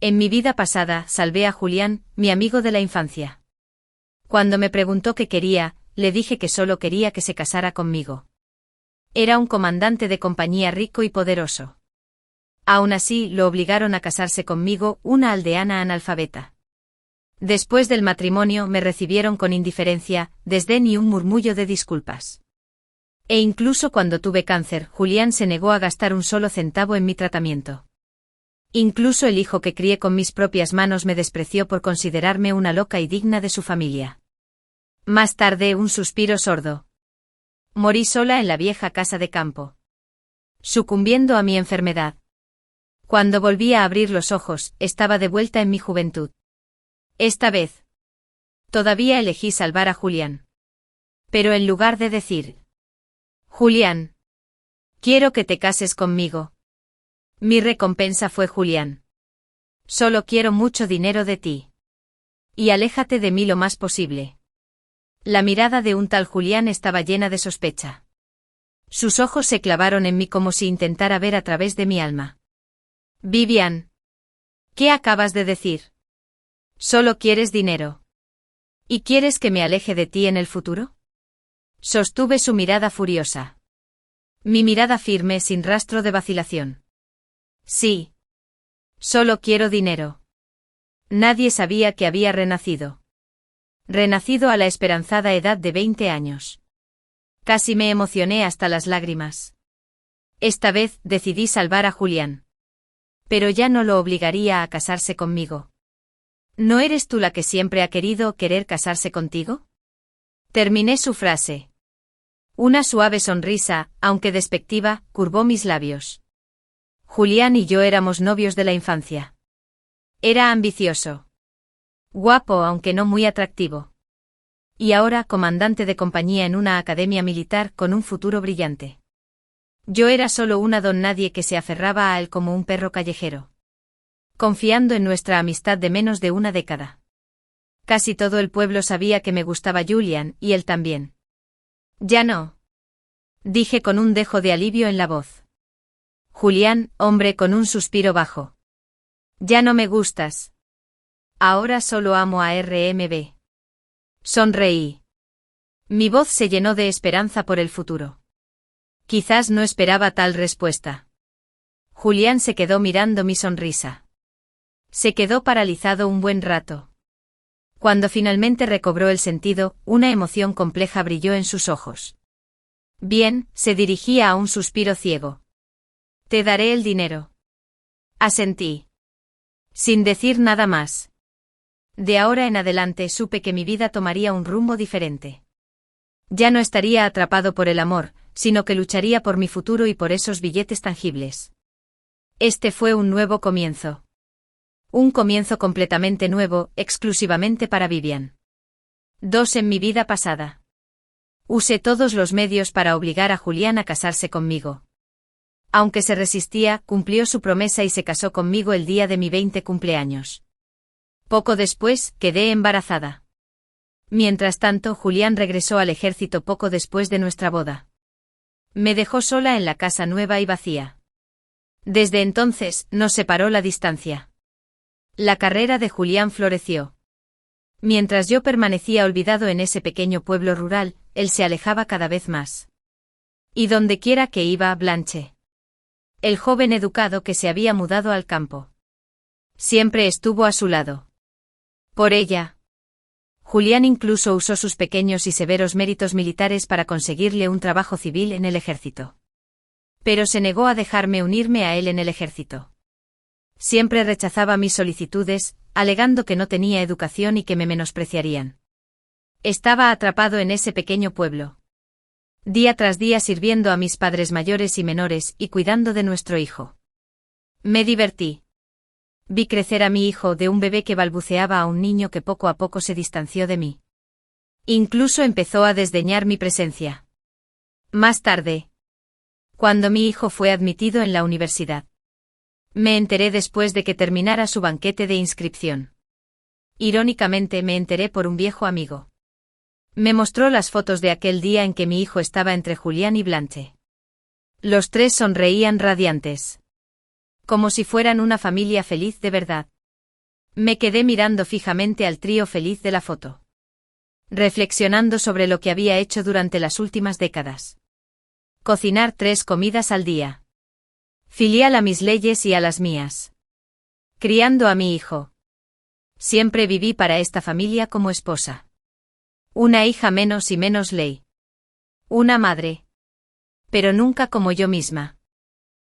En mi vida pasada, salvé a Julián, mi amigo de la infancia. Cuando me preguntó qué quería, le dije que solo quería que se casara conmigo. Era un comandante de compañía rico y poderoso. Aún así, lo obligaron a casarse conmigo, una aldeana analfabeta. Después del matrimonio me recibieron con indiferencia, desdén y un murmullo de disculpas. E incluso cuando tuve cáncer, Julián se negó a gastar un solo centavo en mi tratamiento. Incluso el hijo que crié con mis propias manos me despreció por considerarme una loca y digna de su familia. Más tarde, un suspiro sordo. Morí sola en la vieja casa de campo, sucumbiendo a mi enfermedad. Cuando volví a abrir los ojos, estaba de vuelta en mi juventud. Esta vez, todavía elegí salvar a Julián. Pero en lugar de decir, Julián, quiero que te cases conmigo, mi recompensa fue Julián. Solo quiero mucho dinero de ti. Y aléjate de mí lo más posible. La mirada de un tal Julián estaba llena de sospecha. Sus ojos se clavaron en mí como si intentara ver a través de mi alma. Vivian, ¿qué acabas de decir? Solo quieres dinero. ¿Y quieres que me aleje de ti en el futuro? Sostuve su mirada furiosa. Mi mirada firme sin rastro de vacilación. Sí. Solo quiero dinero. Nadie sabía que había renacido. Renacido a la esperanzada edad de 20 años. Casi me emocioné hasta las lágrimas. Esta vez decidí salvar a Julián. Pero ya no lo obligaría a casarse conmigo. ¿No eres tú la que siempre ha querido querer casarse contigo? Terminé su frase. Una suave sonrisa, aunque despectiva, curvó mis labios. Julián y yo éramos novios de la infancia. Era ambicioso. Guapo aunque no muy atractivo. Y ahora comandante de compañía en una academia militar con un futuro brillante. Yo era solo una don nadie que se aferraba a él como un perro callejero. Confiando en nuestra amistad de menos de una década. Casi todo el pueblo sabía que me gustaba Julián y él también. Ya no. Dije con un dejo de alivio en la voz. Julián, hombre con un suspiro bajo. Ya no me gustas. Ahora solo amo a RMB. Sonreí. Mi voz se llenó de esperanza por el futuro. Quizás no esperaba tal respuesta. Julián se quedó mirando mi sonrisa. Se quedó paralizado un buen rato. Cuando finalmente recobró el sentido, una emoción compleja brilló en sus ojos. Bien, se dirigía a un suspiro ciego. Te daré el dinero. Asentí. Sin decir nada más. De ahora en adelante supe que mi vida tomaría un rumbo diferente. Ya no estaría atrapado por el amor, sino que lucharía por mi futuro y por esos billetes tangibles. Este fue un nuevo comienzo. Un comienzo completamente nuevo, exclusivamente para Vivian. 2 en mi vida pasada. Usé todos los medios para obligar a Julián a casarse conmigo. Aunque se resistía, cumplió su promesa y se casó conmigo el día de mi 20 cumpleaños. Poco después, quedé embarazada. Mientras tanto, Julián regresó al ejército poco después de nuestra boda. Me dejó sola en la casa nueva y vacía. Desde entonces, nos separó la distancia. La carrera de Julián floreció. Mientras yo permanecía olvidado en ese pequeño pueblo rural, él se alejaba cada vez más. Y dondequiera que iba, Blanche, el joven educado que se había mudado al campo, siempre estuvo a su lado. Por ella, Julián incluso usó sus pequeños y severos méritos militares para conseguirle un trabajo civil en el ejército. Pero se negó a dejarme unirme a él en el ejército. Siempre rechazaba mis solicitudes, alegando que no tenía educación y que me menospreciarían. Estaba atrapado en ese pequeño pueblo. Día tras día sirviendo a mis padres mayores y menores y cuidando de nuestro hijo. Me divertí. Vi crecer a mi hijo de un bebé que balbuceaba a un niño que poco a poco se distanció de mí. Incluso empezó a desdeñar mi presencia. Más tarde, cuando mi hijo fue admitido en la universidad, me enteré después de que terminara su banquete de inscripción. Irónicamente me enteré por un viejo amigo. Me mostró las fotos de aquel día en que mi hijo estaba entre Julián y Blanche. Los tres sonreían radiantes. Como si fueran una familia feliz de verdad. Me quedé mirando fijamente al trío feliz de la foto, reflexionando sobre lo que había hecho durante las últimas décadas. Cocinar 3 comidas al día. Filial a mis leyes y a las mías. Criando a mi hijo. Siempre viví para esta familia como esposa. Una hija menos y menos ley. Una madre. Pero nunca como yo misma.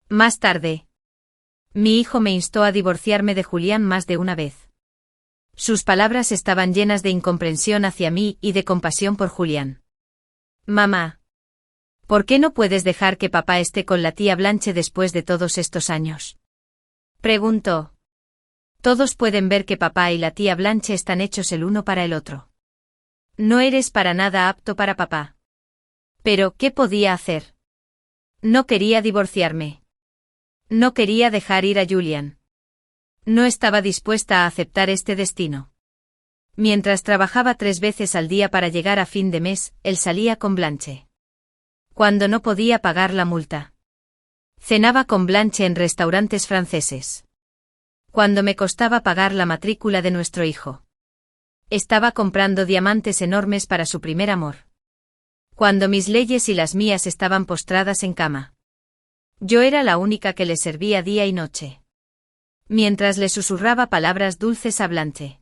Más tarde. Mi hijo me instó a divorciarme de Julián más de una vez. Sus palabras estaban llenas de incomprensión hacia mí y de compasión por Julián. Mamá. ¿Por qué no puedes dejar que papá esté con la tía Blanche después de todos estos años? Preguntó. Todos pueden ver que papá y la tía Blanche están hechos el uno para el otro. No eres para nada apto para papá. Pero, ¿qué podía hacer? No quería divorciarme. No quería dejar ir a Julián. No estaba dispuesta a aceptar este destino. Mientras trabajaba 3 veces al día para llegar a fin de mes, él salía con Blanche. Cuando no podía pagar la multa. Cenaba con Blanche en restaurantes franceses. Cuando me costaba pagar la matrícula de nuestro hijo. Estaba comprando diamantes enormes para su primer amor. Cuando mis leyes y las mías estaban postradas en cama. Yo era la única que le servía día y noche. Mientras le susurraba palabras dulces a Blanche.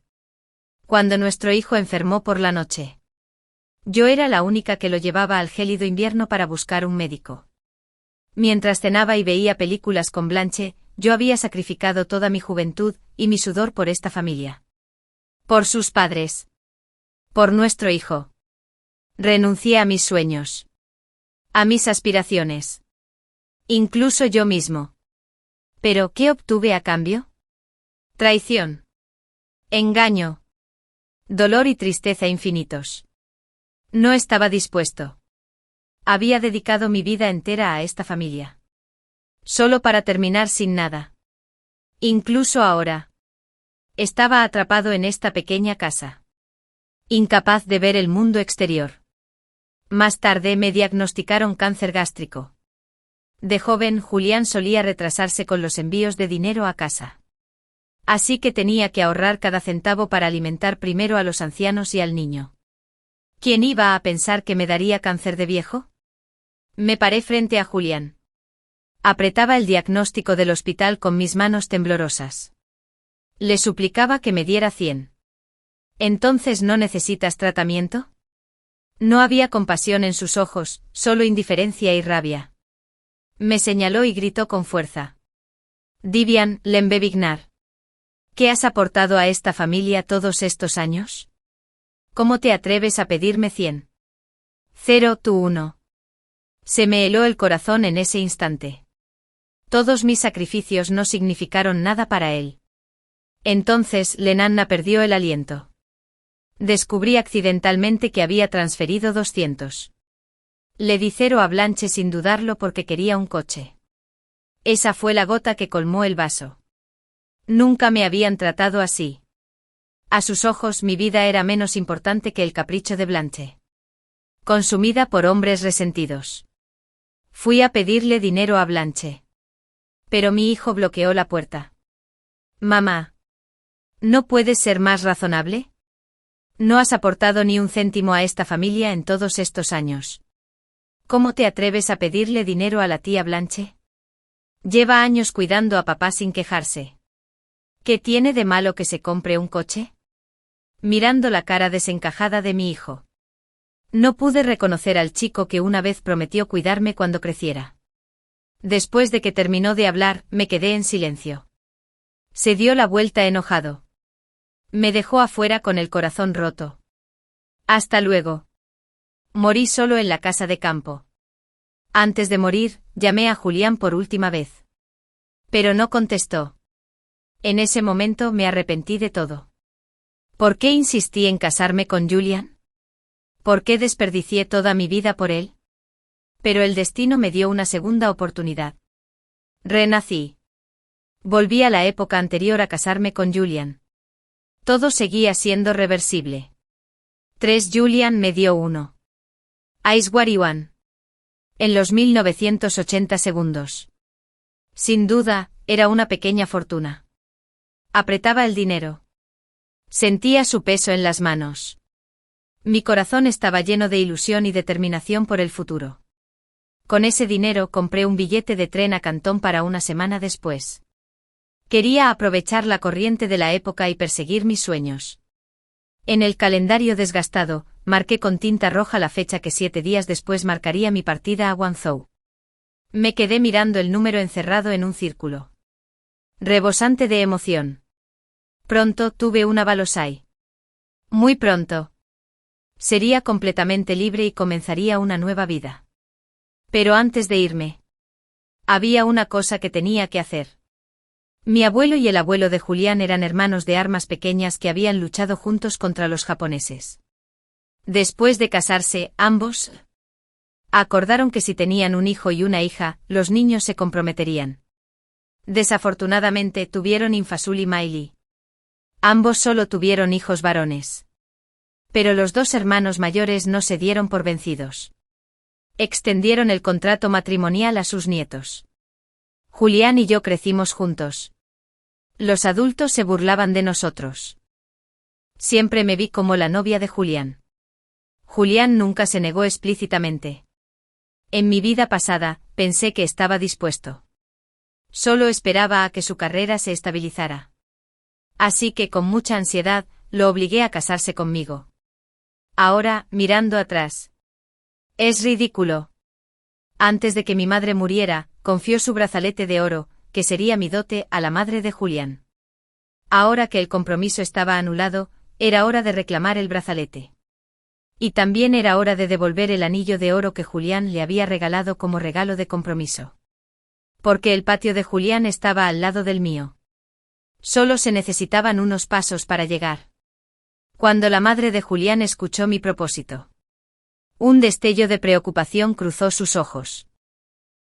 Cuando nuestro hijo enfermó por la noche. Yo era la única que lo llevaba al gélido invierno para buscar un médico. Mientras cenaba y veía películas con Blanche, yo había sacrificado toda mi juventud y mi sudor por esta familia. Por sus padres. Por nuestro hijo. Renuncié a mis sueños. A mis aspiraciones. Incluso yo mismo. ¿Pero qué obtuve a cambio? Traición. Engaño. Dolor y tristeza infinitos. No estaba dispuesto. Había dedicado mi vida entera a esta familia. Solo para terminar sin nada. Incluso ahora. Estaba atrapado en esta pequeña casa. Incapaz de ver el mundo exterior. Más tarde me diagnosticaron cáncer gástrico. De joven, Julián solía retrasarse con los envíos de dinero a casa. Así que tenía que ahorrar cada centavo para alimentar primero a los ancianos y al niño. ¿Quién iba a pensar que me daría cáncer de viejo? Me paré frente a Julián. Apretaba el diagnóstico del hospital con mis manos temblorosas. Le suplicaba que me diera 100. ¿Entonces no necesitas tratamiento? No había compasión en sus ojos, solo indiferencia y rabia. Me señaló y gritó con fuerza. Divian Lembevignar. ¿Qué has aportado a esta familia todos estos años? ¿Cómo te atreves a pedirme 100? 0, tú 1. Se me heló el corazón en ese instante. Todos mis sacrificios no significaron nada para él. Entonces Lenanna perdió el aliento. Descubrí accidentalmente que había transferido 200. Le di 0 a Blanche sin dudarlo porque quería un coche. Esa fue la gota que colmó el vaso. Nunca me habían tratado así. A sus ojos mi vida era menos importante que el capricho de Blanche. Consumida por hombres resentidos. Fui a pedirle dinero a Blanche. Pero mi hijo bloqueó la puerta. Mamá. ¿No puedes ser más razonable? No has aportado ni un céntimo a esta familia en todos estos años. ¿Cómo te atreves a pedirle dinero a la tía Blanche? Lleva años cuidando a papá sin quejarse. ¿Qué tiene de malo que se compre un coche? Mirando la cara desencajada de mi hijo. No pude reconocer al chico que una vez prometió cuidarme cuando creciera. Después de que terminó de hablar, me quedé en silencio. Se dio la vuelta enojado. Me dejó afuera con el corazón roto. Hasta luego. Morí solo en la casa de campo. Antes de morir, llamé a Julián por última vez. Pero no contestó. En ese momento me arrepentí de todo. ¿Por qué insistí en casarme con Julián? ¿Por qué desperdicié toda mi vida por él? Pero el destino me dio una segunda oportunidad. Renací. Volví a la época anterior a casarme con Julián. Todo seguía siendo reversible. 3 Julián me dio 1. Aiswariwan. En los 1980 segundos. Sin duda, era una pequeña fortuna. Apretaba el dinero. Sentía su peso en las manos. Mi corazón estaba lleno de ilusión y determinación por el futuro. Con ese dinero compré un billete de tren a Cantón para una semana después. Quería aprovechar la corriente de la época y perseguir mis sueños. En el calendario desgastado, marqué con tinta roja la fecha que 7 días después marcaría mi partida a Guangzhou. Me quedé mirando el número encerrado en un círculo. Rebosante de emoción. Pronto tuve una Balusai. Muy pronto. Sería completamente libre y comenzaría una nueva vida. Pero antes de irme, había una cosa que tenía que hacer. Mi abuelo y el abuelo de Julián eran hermanos de armas pequeñas que habían luchado juntos contra los japoneses. Después de casarse, ambos acordaron que si tenían un hijo y una hija, los niños se comprometerían. Desafortunadamente tuvieron Infasul y Maili. Ambos solo tuvieron hijos varones. Pero los dos hermanos mayores no se dieron por vencidos. Extendieron el contrato matrimonial a sus nietos. Julián y yo crecimos juntos. Los adultos se burlaban de nosotros. Siempre me vi como la novia de Julián. Julián nunca se negó explícitamente. En mi vida pasada, pensé que estaba dispuesto. Solo esperaba a que su carrera se estabilizara. Así que con mucha ansiedad, lo obligué a casarse conmigo. Ahora, mirando atrás. Es ridículo. Antes de que mi madre muriera, confió su brazalete de oro, que sería mi dote, a la madre de Julián. Ahora que el compromiso estaba anulado, era hora de reclamar el brazalete. Y también era hora de devolver el anillo de oro que Julián le había regalado como regalo de compromiso. Porque el patio de Julián estaba al lado del mío. Solo se necesitaban unos pasos para llegar. Cuando la madre de Julián escuchó mi propósito, un destello de preocupación cruzó sus ojos,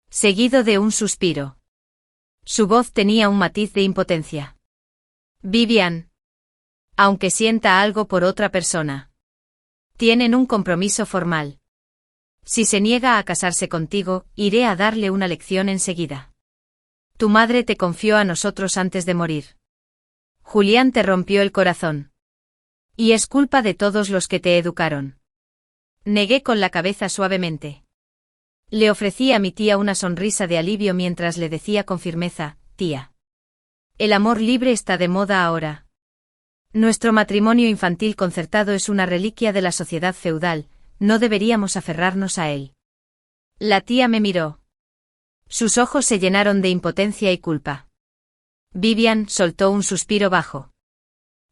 seguido de un suspiro. Su voz tenía un matiz de impotencia. Vivian. Aunque sienta algo por otra persona. Tienen un compromiso formal. Si se niega a casarse contigo, iré a darle una lección enseguida. Tu madre te confió a nosotros antes de morir. Julián te rompió el corazón. Y es culpa de todos los que te educaron. Negué con la cabeza suavemente. Le ofrecí a mi tía una sonrisa de alivio mientras le decía con firmeza, tía. El amor libre está de moda ahora. Nuestro matrimonio infantil concertado es una reliquia de la sociedad feudal, no deberíamos aferrarnos a él. La tía me miró. Sus ojos se llenaron de impotencia y culpa. Vivian soltó un suspiro bajo.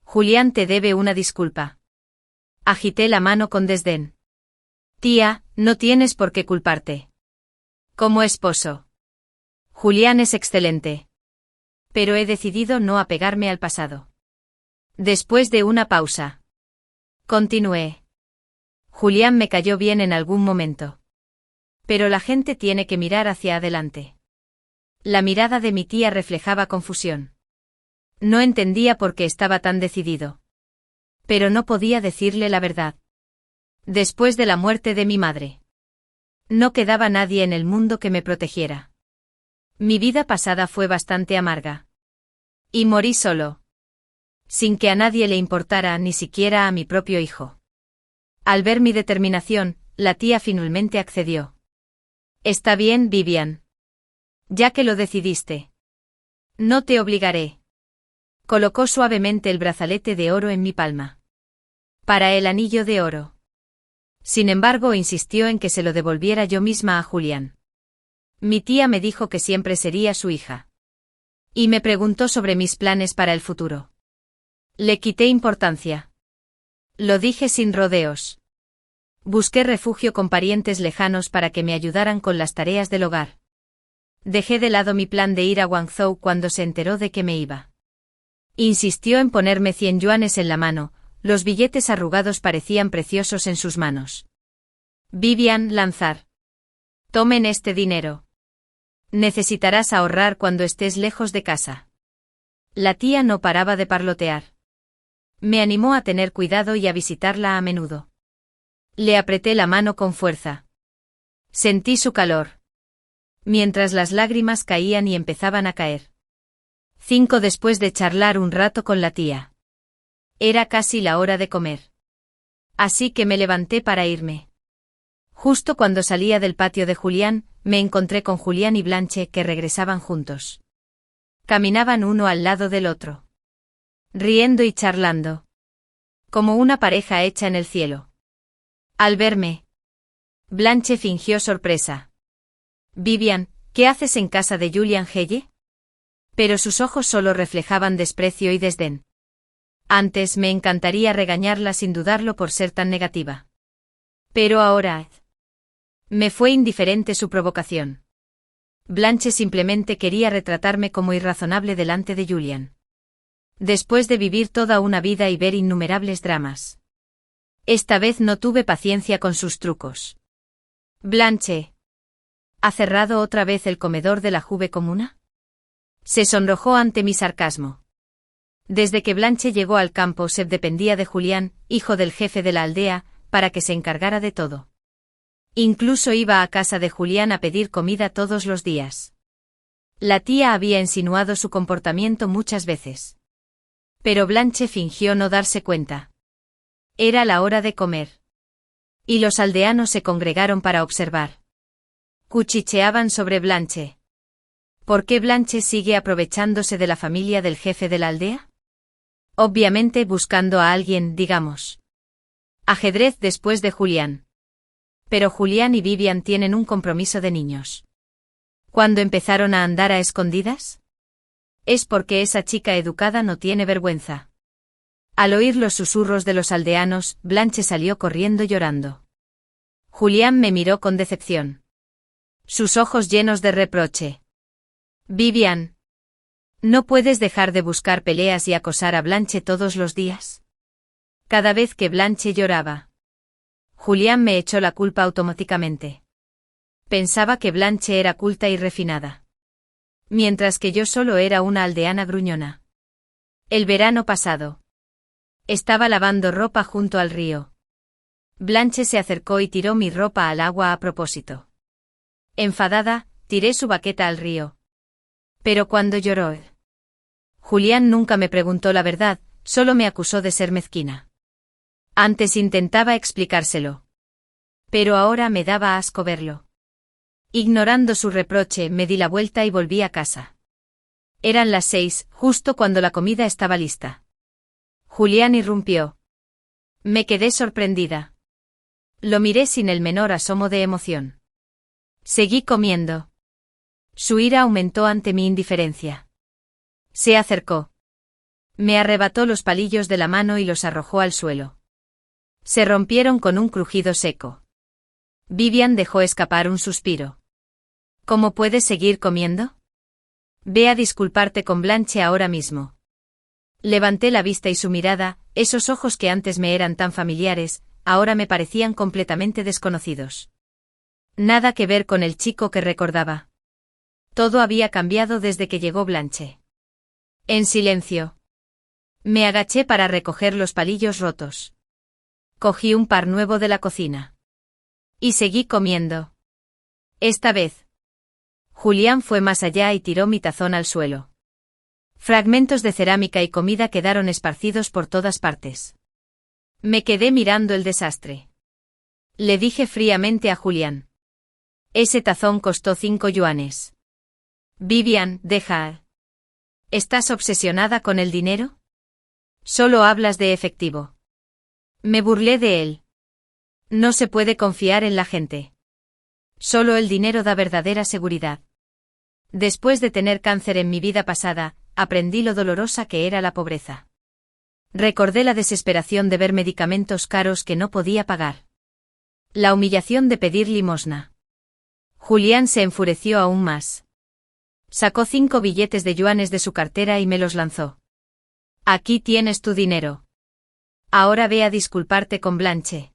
Julián te debe una disculpa. Agité la mano con desdén. Tía, no tienes por qué culparte. Como esposo. Julián es excelente. Pero he decidido no apegarme al pasado. Después de una pausa. Continué. Julián me cayó bien en algún momento. Pero la gente tiene que mirar hacia adelante. La mirada de mi tía reflejaba confusión. No entendía por qué estaba tan decidido. Pero no podía decirle la verdad. Después de la muerte de mi madre, no quedaba nadie en el mundo que me protegiera. Mi vida pasada fue bastante amarga. Y morí solo. Sin que a nadie le importara, ni siquiera a mi propio hijo. Al ver mi determinación, la tía finalmente accedió. Está bien, Vivian. Ya que lo decidiste. No te obligaré. Colocó suavemente el brazalete de oro en mi palma. Para el anillo de oro. Sin embargo, insistió en que se lo devolviera yo misma a Julián. Mi tía me dijo que siempre sería su hija. Y me preguntó sobre mis planes para el futuro. Le quité importancia. Lo dije sin rodeos. Busqué refugio con parientes lejanos para que me ayudaran con las tareas del hogar. Dejé de lado mi plan de ir a Guangzhou cuando se enteró de que me iba. Insistió en ponerme 100 yuanes en la mano, los billetes arrugados parecían preciosos en sus manos. Vivian, lanzar. Tomen este dinero. Necesitarás ahorrar cuando estés lejos de casa. La tía no paraba de parlotear. Me animó a tener cuidado y a visitarla a menudo. Le apreté la mano con fuerza. Sentí su calor. Mientras las lágrimas caían y empezaban a caer. 5 después de charlar un rato con la tía. Era casi la hora de comer. Así que me levanté para irme. Justo cuando salía del patio de Julián, me encontré con Julián y Blanche que regresaban juntos. Caminaban uno al lado del otro, riendo y charlando, como una pareja hecha en el cielo. Al verme, Blanche fingió sorpresa. «Vivian, ¿qué haces en casa de Julian Helle?» Pero sus ojos solo reflejaban desprecio y desdén. Antes me encantaría regañarla sin dudarlo por ser tan negativa. Pero ahora... Me fue indiferente su provocación. Blanche simplemente quería retratarme como irrazonable delante de Julian. Después de vivir toda una vida y ver innumerables dramas. Esta vez no tuve paciencia con sus trucos. «Blanche, ¿ha cerrado otra vez el comedor de la Juve Comuna?» Se sonrojó ante mi sarcasmo. Desde que Blanche llegó al campo se dependía de Julián, hijo del jefe de la aldea, para que se encargara de todo. Incluso iba a casa de Julián a pedir comida todos los días. La tía había insinuado su comportamiento muchas veces. Pero Blanche fingió no darse cuenta. Era la hora de comer. Y los aldeanos se congregaron para observar. Cuchicheaban sobre Blanche. ¿Por qué Blanche sigue aprovechándose de la familia del jefe de la aldea? Obviamente buscando a alguien, digamos. Ajedrez después de Julián. Pero Julián y Vivian tienen un compromiso de niños. ¿Cuándo empezaron a andar a escondidas? Es porque esa chica educada no tiene vergüenza. Al oír los susurros de los aldeanos, Blanche salió corriendo llorando. Julián me miró con decepción. Sus ojos llenos de reproche. «Vivian, ¿no puedes dejar de buscar peleas y acosar a Blanche todos los días?» Cada vez que Blanche lloraba, Julián me echó la culpa automáticamente. Pensaba que Blanche era culta y refinada. Mientras que yo solo era una aldeana gruñona. El verano pasado. Estaba lavando ropa junto al río. Blanche se acercó y tiró mi ropa al agua a propósito. Enfadada, tiré su baqueta al río. Pero cuando lloró, Julián nunca me preguntó la verdad, solo me acusó de ser mezquina. Antes intentaba explicárselo. Pero ahora me daba asco verlo. Ignorando su reproche, me di la vuelta y volví a casa. Eran las 6, justo cuando la comida estaba lista. Julián irrumpió. Me quedé sorprendida. Lo miré sin el menor asomo de emoción. Seguí comiendo. Su ira aumentó ante mi indiferencia. Se acercó. Me arrebató los palillos de la mano y los arrojó al suelo. Se rompieron con un crujido seco. Vivian dejó escapar un suspiro. ¿Cómo puedes seguir comiendo? Ve a disculparte con Blanche ahora mismo. Levanté la vista y su mirada, esos ojos que antes me eran tan familiares, ahora me parecían completamente desconocidos. Nada que ver con el chico que recordaba. Todo había cambiado desde que llegó Blanche. En silencio. Me agaché para recoger los palillos rotos. Cogí un par nuevo de la cocina. Y seguí comiendo. Esta vez. Julián fue más allá y tiró mi tazón al suelo. Fragmentos de cerámica y comida quedaron esparcidos por todas partes. Me quedé mirando el desastre. Le dije fríamente a Julián. Ese tazón costó 5 yuanes. Vivian, deja. ¿Estás obsesionada con el dinero? Solo hablas de efectivo. Me burlé de él. No se puede confiar en la gente. Solo el dinero da verdadera seguridad. Después de tener cáncer en mi vida pasada, aprendí lo dolorosa que era la pobreza. Recordé la desesperación de ver medicamentos caros que no podía pagar. La humillación de pedir limosna. Julián se enfureció aún más. Sacó 5 billetes de yuanes de su cartera y me los lanzó. Aquí tienes tu dinero. Ahora ve a disculparte con Blanche.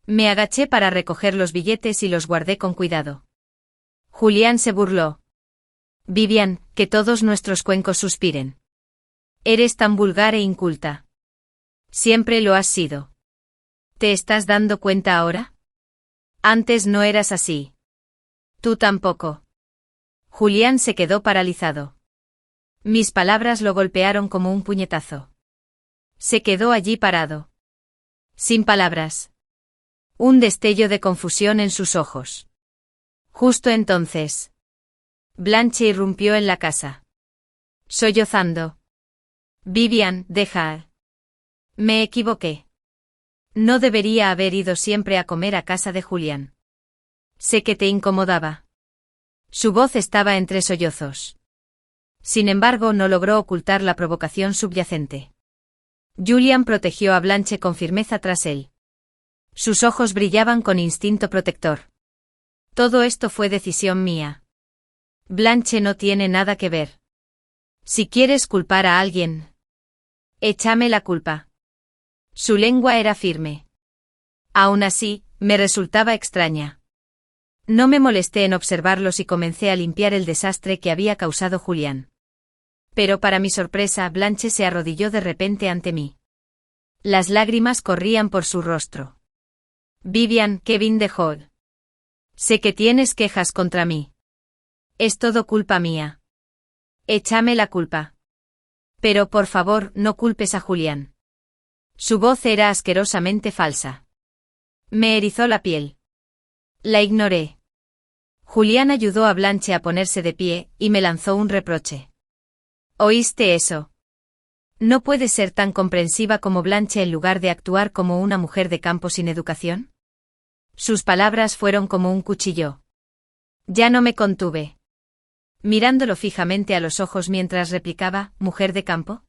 Me agaché para recoger los billetes y los guardé con cuidado. Julián se burló. Vivian, que todos nuestros cuencos suspiren. Eres tan vulgar e inculta. Siempre lo has sido. ¿Te estás dando cuenta ahora? Antes no eras así. Tú tampoco. Julián se quedó paralizado. Mis palabras lo golpearon como un puñetazo. Se quedó allí parado. Sin palabras. Un destello de confusión en sus ojos. Justo entonces, Blanche irrumpió en la casa. Sollozando. Vivian, deja. Me equivoqué. No debería haber ido siempre a comer a casa de Julián. Sé que te incomodaba. Su voz estaba entre sollozos. Sin embargo, no logró ocultar la provocación subyacente. Julián protegió a Blanche con firmeza tras él. Sus ojos brillaban con instinto protector. Todo esto fue decisión mía. Blanche no tiene nada que ver. Si quieres culpar a alguien, échame la culpa. Su lengua era firme. Aún así, me resultaba extraña. No me molesté en observarlos y comencé a limpiar el desastre que había causado Julián. Pero para mi sorpresa, Blanche se arrodilló de repente ante mí. Las lágrimas corrían por su rostro. Vivian, Kevin dejó. Sé que tienes quejas contra mí. Es todo culpa mía. Échame la culpa. Pero por favor, no culpes a Julián. Su voz era asquerosamente falsa. Me erizó la piel. La ignoré. Julián ayudó a Blanche a ponerse de pie, y me lanzó un reproche. ¿Oíste eso? ¿No puedes ser tan comprensiva como Blanche en lugar de actuar como una mujer de campo sin educación? Sus palabras fueron como un cuchillo. Ya no me contuve. Mirándolo fijamente a los ojos mientras replicaba, ¿mujer de campo?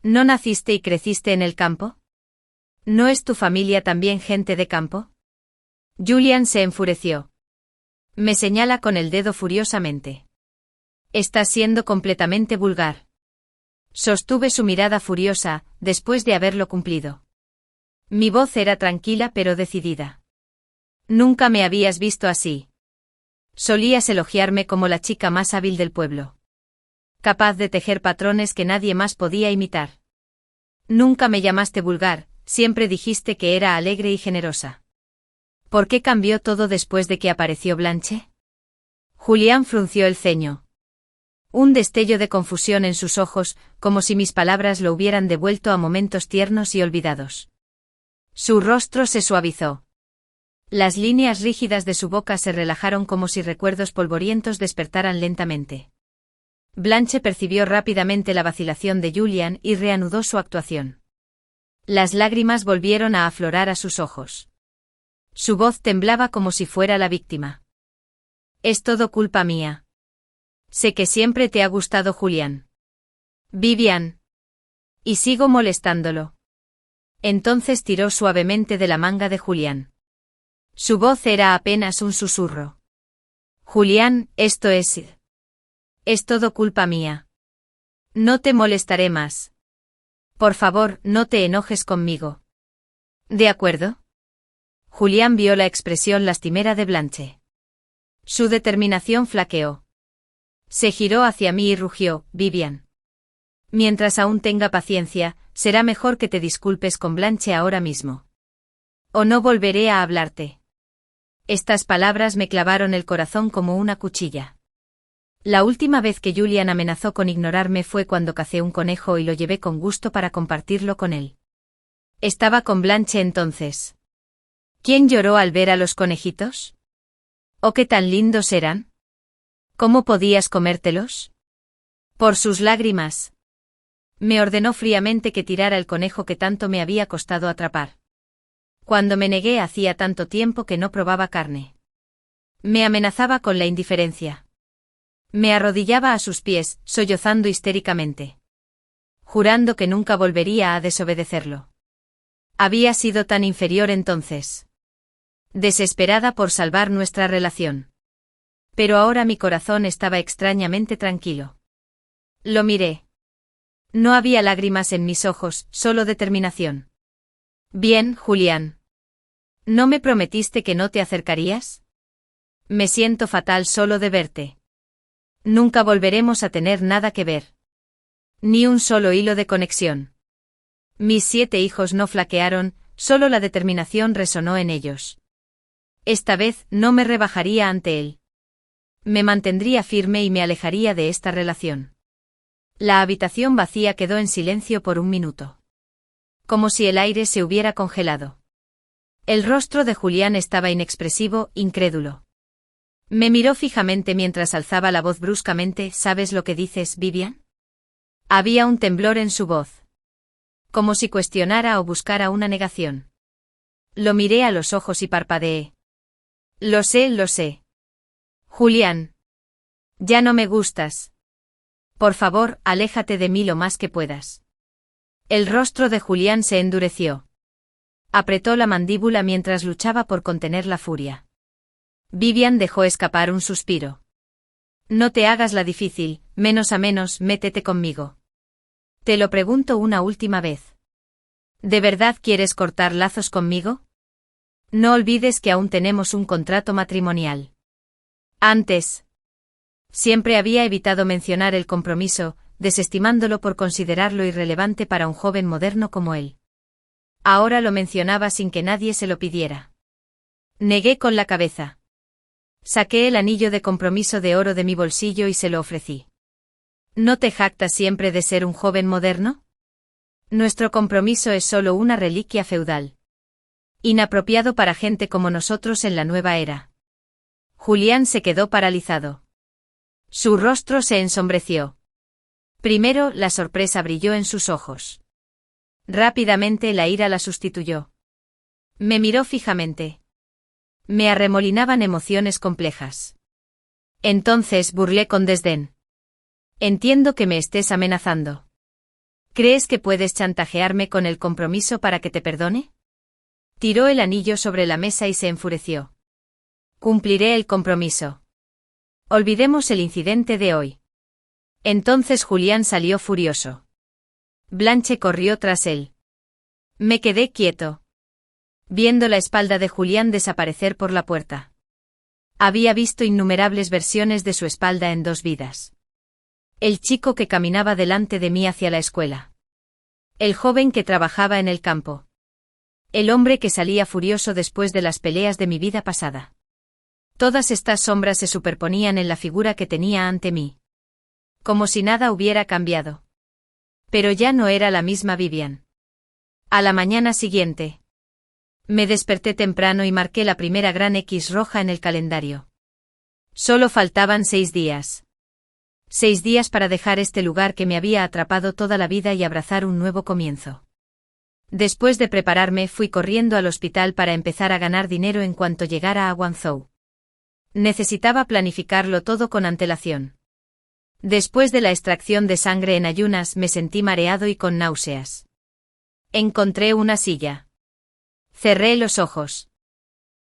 ¿No naciste y creciste en el campo? ¿No es tu familia también gente de campo? Julián se enfureció. Me señala con el dedo furiosamente. Estás siendo completamente vulgar. Sostuve su mirada furiosa, después de haberlo cumplido. Mi voz era tranquila pero decidida. Nunca me habías visto así. Solías elogiarme como la chica más hábil del pueblo. Capaz de tejer patrones que nadie más podía imitar. Nunca me llamaste vulgar, siempre dijiste que era alegre y generosa. ¿Por qué cambió todo después de que apareció Blanche? Julián frunció el ceño. Un destello de confusión en sus ojos, como si mis palabras lo hubieran devuelto a momentos tiernos y olvidados. Su rostro se suavizó. Las líneas rígidas de su boca se relajaron como si recuerdos polvorientos despertaran lentamente. Blanche percibió rápidamente la vacilación de Julián y reanudó su actuación. Las lágrimas volvieron a aflorar a sus ojos. Su voz temblaba como si fuera la víctima. Es todo culpa mía. Sé que siempre te ha gustado Julián. Vivian. Y sigo molestándolo. Entonces tiró suavemente de la manga de Julián. Su voz era apenas un susurro. Julián, esto es... Es todo culpa mía. No te molestaré más. Por favor, no te enojes conmigo. ¿De acuerdo? Julián vio la expresión lastimera de Blanche. Su determinación flaqueó. Se giró hacia mí y rugió, Vivian. Mientras aún tenga paciencia, será mejor que te disculpes con Blanche ahora mismo. O no volveré a hablarte. Estas palabras me clavaron el corazón como una cuchilla. La última vez que Julián amenazó con ignorarme fue cuando cacé un conejo y lo llevé con gusto para compartirlo con él. Estaba con Blanche entonces. ¿Quién lloró al ver a los conejitos? ¿O qué tan lindos eran? ¿Cómo podías comértelos? Por sus lágrimas. Me ordenó fríamente que tirara el conejo que tanto me había costado atrapar. Cuando me negué hacía tanto tiempo que no probaba carne. Me amenazaba con la indiferencia. Me arrodillaba a sus pies, sollozando histéricamente. Jurando que nunca volvería a desobedecerlo. Había sido tan inferior entonces. Desesperada por salvar nuestra relación. Pero ahora mi corazón estaba extrañamente tranquilo. Lo miré. No había lágrimas en mis ojos, solo determinación. Bien, Julián. ¿No me prometiste que no te acercarías? Me siento fatal solo de verte. Nunca volveremos a tener nada que ver. Ni un solo hilo de conexión. Mis 7 hijos no flaquearon, solo la determinación resonó en ellos. Esta vez no me rebajaría ante él. Me mantendría firme y me alejaría de esta relación. La habitación vacía quedó en silencio por un minuto. como si el aire se hubiera congelado. El rostro de Julián estaba inexpresivo, incrédulo. Me miró fijamente mientras alzaba la voz bruscamente. ¿Sabes lo que dices, Vivian? Había un temblor en su voz. Como si cuestionara o buscara una negación. Lo miré a los ojos y parpadeé. Lo sé, lo sé. Julián. Ya no me gustas. Por favor, aléjate de mí lo más que puedas. El rostro de Julián se endureció. Apretó la mandíbula mientras luchaba por contener la furia. Vivian dejó escapar un suspiro. No te hagas la difícil, menos a menos, métete conmigo. Te lo pregunto una última vez. ¿De verdad quieres cortar lazos conmigo? No olvides que aún tenemos un contrato matrimonial. Antes. Siempre había evitado mencionar el compromiso, desestimándolo por considerarlo irrelevante para un joven moderno como él. Ahora lo mencionaba sin que nadie se lo pidiera. Negué con la cabeza. Saqué el anillo de compromiso de oro de mi bolsillo y se lo ofrecí. ¿No te jactas siempre de ser un joven moderno? Nuestro compromiso es solo una reliquia feudal. Inapropiado para gente como nosotros en la nueva era. Julián se quedó paralizado. Su rostro se ensombreció. Primero, la sorpresa brilló en sus ojos. Rápidamente la ira la sustituyó. Me miró fijamente. Me arremolinaban emociones complejas. Entonces burlé con desdén. Entiendo que me estés amenazando. ¿Crees que puedes chantajearme con el compromiso para que te perdone? Tiró el anillo sobre la mesa y se enfureció. Cumpliré el compromiso. Olvidemos el incidente de hoy. Entonces Julián salió furioso. Blanche corrió tras él. Me quedé quieto, viendo la espalda de Julián desaparecer por la puerta. Había visto innumerables versiones de su espalda en 2 vidas. El chico que caminaba delante de mí hacia la escuela. El joven que trabajaba en el campo. El hombre que salía furioso después de las peleas de mi vida pasada. Todas estas sombras se superponían en la figura que tenía ante mí. Como si nada hubiera cambiado. Pero ya no era la misma Vivian. A la mañana siguiente. Me desperté temprano y marqué la primera gran X roja en el calendario. Solo faltaban 6 días. 6 días para dejar este lugar que me había atrapado toda la vida y abrazar un nuevo comienzo. Después de prepararme fui corriendo al hospital para empezar a ganar dinero en cuanto llegara a Guangzhou. Necesitaba planificarlo todo con antelación. Después de la extracción de sangre en ayunas me sentí mareado y con náuseas. Encontré una silla. Cerré los ojos.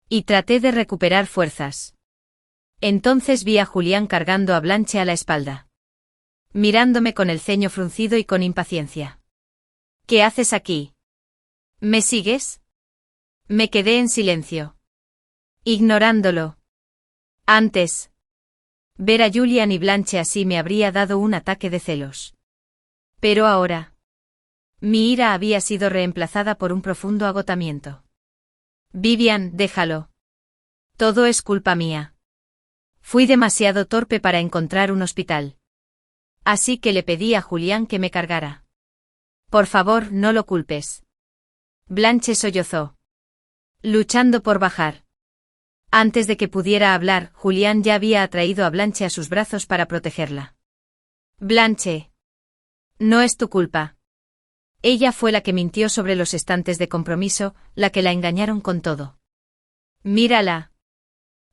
Y traté de recuperar fuerzas. Entonces vi a Julián cargando a Blanche a la espalda. Mirándome con el ceño fruncido y con impaciencia. ¿Qué haces aquí? ¿Me sigues? Me quedé en silencio. Ignorándolo. Antes. Ver a Julián y Blanche así me habría dado un ataque de celos. Pero ahora. Mi ira había sido reemplazada por un profundo agotamiento. Vivian, déjalo. Todo es culpa mía. Fui demasiado torpe para encontrar un hospital. Así que le pedí a Julián que me cargara. Por favor, no lo culpes. Blanche sollozó. Luchando por bajar. Antes de que pudiera hablar, Julián ya había atraído a Blanche a sus brazos para protegerla. Blanche. No es tu culpa. Ella fue la que mintió sobre los estantes de compromiso, la que la engañaron con todo. Mírala.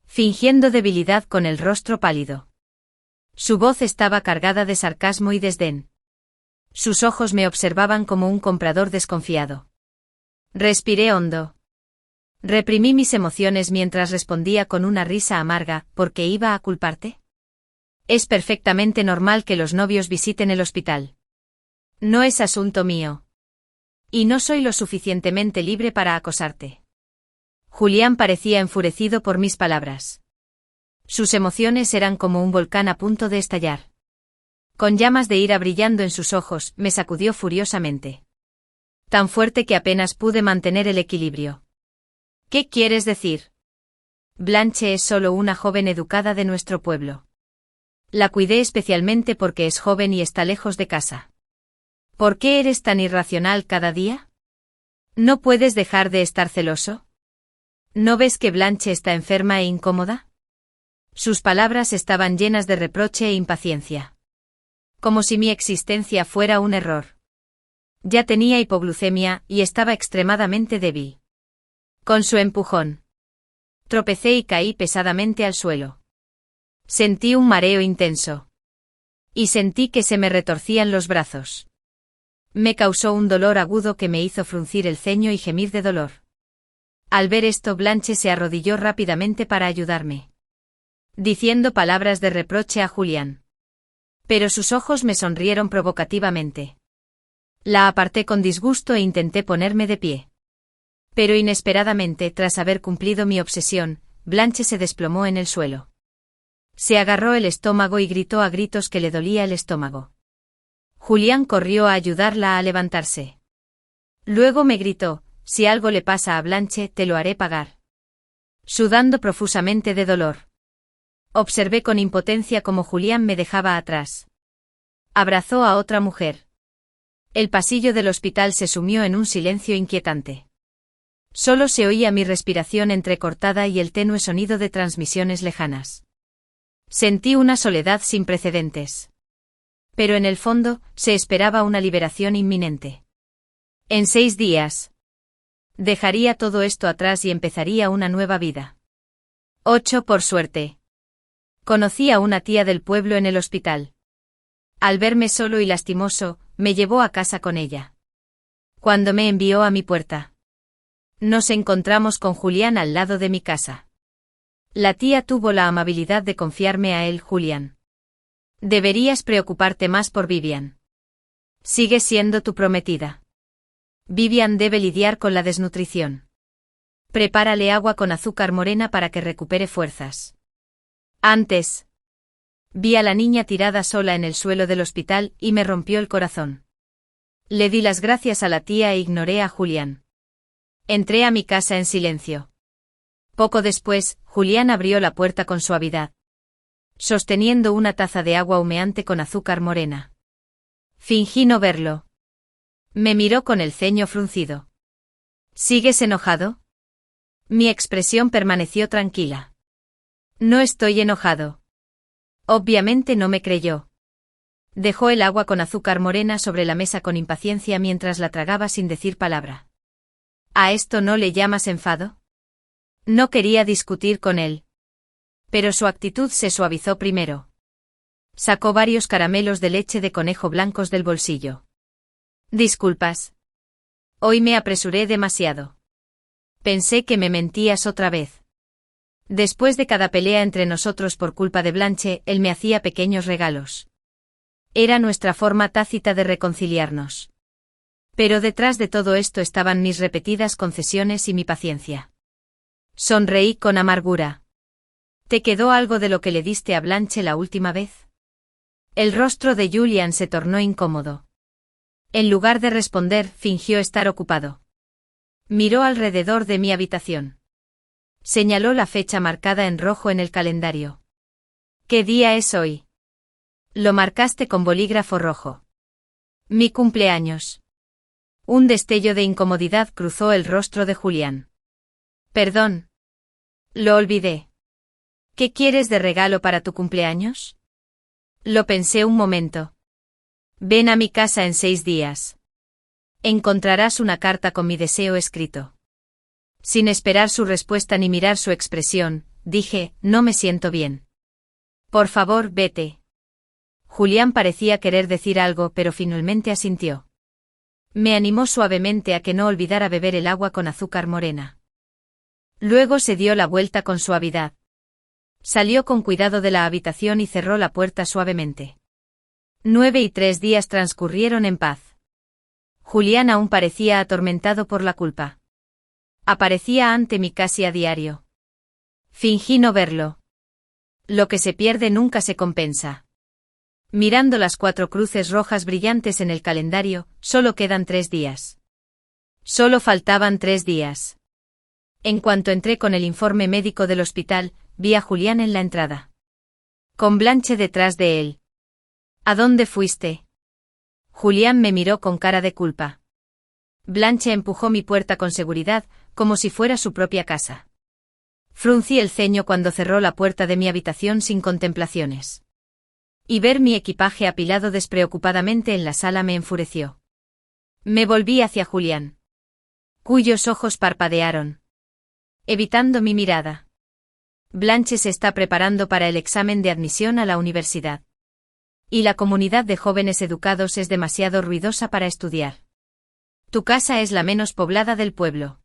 Fingiendo debilidad con el rostro pálido. Su voz estaba cargada de sarcasmo y desdén. Sus ojos me observaban como un comprador desconfiado. Respiré hondo. Reprimí mis emociones mientras respondía con una risa amarga. ¿Por qué iba a culparte? Es perfectamente normal que los novios visiten el hospital. No es asunto mío. Y no soy lo suficientemente libre para acosarte. Julián parecía enfurecido por mis palabras. Sus emociones eran como un volcán a punto de estallar. Con llamas de ira brillando en sus ojos, me sacudió furiosamente. Tan fuerte que apenas pude mantener el equilibrio. ¿Qué quieres decir? Blanche es solo una joven educada de nuestro pueblo. La cuidé especialmente porque es joven y está lejos de casa. ¿Por qué eres tan irracional cada día? ¿No puedes dejar de estar celoso? ¿No ves que Blanche está enferma e incómoda? Sus palabras estaban llenas de reproche e impaciencia. Como si mi existencia fuera un error. Ya tenía hipoglucemia y estaba extremadamente débil. Con su empujón. Tropecé y caí pesadamente al suelo. Sentí un mareo intenso. Y sentí que se me retorcían los brazos. Me causó un dolor agudo que me hizo fruncir el ceño y gemir de dolor. Al ver esto, Blanche se arrodilló rápidamente para ayudarme, diciendo palabras de reproche a Julián. Pero sus ojos me sonrieron provocativamente. La aparté con disgusto e intenté ponerme de pie. Pero inesperadamente, tras haber cumplido mi obsesión, Blanche se desplomó en el suelo. Se agarró el estómago y gritó a gritos que le dolía el estómago. Julián corrió a ayudarla a levantarse. Luego me gritó: si algo le pasa a Blanche, te lo haré pagar. Sudando profusamente de dolor. Observé con impotencia cómo Julián me dejaba atrás. Abrazó a otra mujer. El pasillo del hospital se sumió en un silencio inquietante. Solo se oía mi respiración entrecortada y el tenue sonido de transmisiones lejanas. Sentí una soledad sin precedentes. Pero en el fondo, se esperaba una liberación inminente. En 6 días. Dejaría todo esto atrás y empezaría una nueva vida. 8 por suerte. Conocí a una tía del pueblo en el hospital. Al verme solo y lastimoso, me llevó a casa con ella. Cuando me envió a mi puerta, nos encontramos con Julián al lado de mi casa. La tía tuvo la amabilidad de confiarme a él: Julián, deberías preocuparte más por Vivian. Sigue siendo tu prometida. Vivian debe lidiar con la desnutrición. Prepárale agua con azúcar morena para que recupere fuerzas. Antes. Vi a la niña tirada sola en el suelo del hospital y me rompió el corazón. Le di las gracias a la tía e ignoré a Julián. Entré a mi casa en silencio. Poco después, Julián abrió la puerta con suavidad, sosteniendo una taza de agua humeante con azúcar morena. Fingí no verlo. Me miró con el ceño fruncido. ¿Sigues enojado? Mi expresión permaneció tranquila. No estoy enojado. Obviamente no me creyó. Dejó el agua con azúcar morena sobre la mesa con impaciencia mientras la tragaba sin decir palabra. ¿A esto no le llamas enfado? No quería discutir con él. Pero su actitud se suavizó primero. Sacó varios caramelos de leche de conejo blancos del bolsillo. Disculpas. Hoy me apresuré demasiado. Pensé que me mentías otra vez. Después de cada pelea entre nosotros por culpa de Blanche, él me hacía pequeños regalos. Era nuestra forma tácita de reconciliarnos. Pero detrás de todo esto estaban mis repetidas concesiones y mi paciencia. Sonreí con amargura. ¿Te quedó algo de lo que le diste a Blanche la última vez? El rostro de Julián se tornó incómodo. En lugar de responder, fingió estar ocupado. Miró alrededor de mi habitación. Señaló la fecha marcada en rojo en el calendario. ¿Qué día es hoy? Lo marcaste con bolígrafo rojo. Mi cumpleaños. Un destello de incomodidad cruzó el rostro de Julián. Perdón. Lo olvidé. ¿Qué quieres de regalo para tu cumpleaños? Lo pensé un momento. Ven a mi casa en 6 días. Encontrarás una carta con mi deseo escrito. Sin esperar su respuesta ni mirar su expresión, dije: no me siento bien. Por favor, vete. Julián parecía querer decir algo, pero finalmente asintió. Me animó suavemente a que no olvidara beber el agua con azúcar morena. Luego se dio la vuelta con suavidad. Salió con cuidado de la habitación y cerró la puerta suavemente. 9 y 3 días transcurrieron en paz. Julián aún parecía atormentado por la culpa. Aparecía ante mí casi a diario. Fingí no verlo. Lo que se pierde nunca se compensa. Mirando las 4 cruces rojas brillantes en el calendario, solo quedan 3 días. Solo faltaban 3 días. En cuanto entré con el informe médico del hospital, vi a Julián en la entrada. Con Blanche detrás de él. ¿A dónde fuiste? Julián me miró con cara de culpa. Blanche empujó mi puerta con seguridad, como si fuera su propia casa. Fruncí el ceño cuando cerró la puerta de mi habitación sin contemplaciones. Y ver mi equipaje apilado despreocupadamente en la sala me enfureció. Me volví hacia Julián, cuyos ojos parpadearon, evitando mi mirada. Blanche se está preparando para el examen de admisión a la universidad. Y la comunidad de jóvenes educados es demasiado ruidosa para estudiar. Tu casa es la menos poblada del pueblo.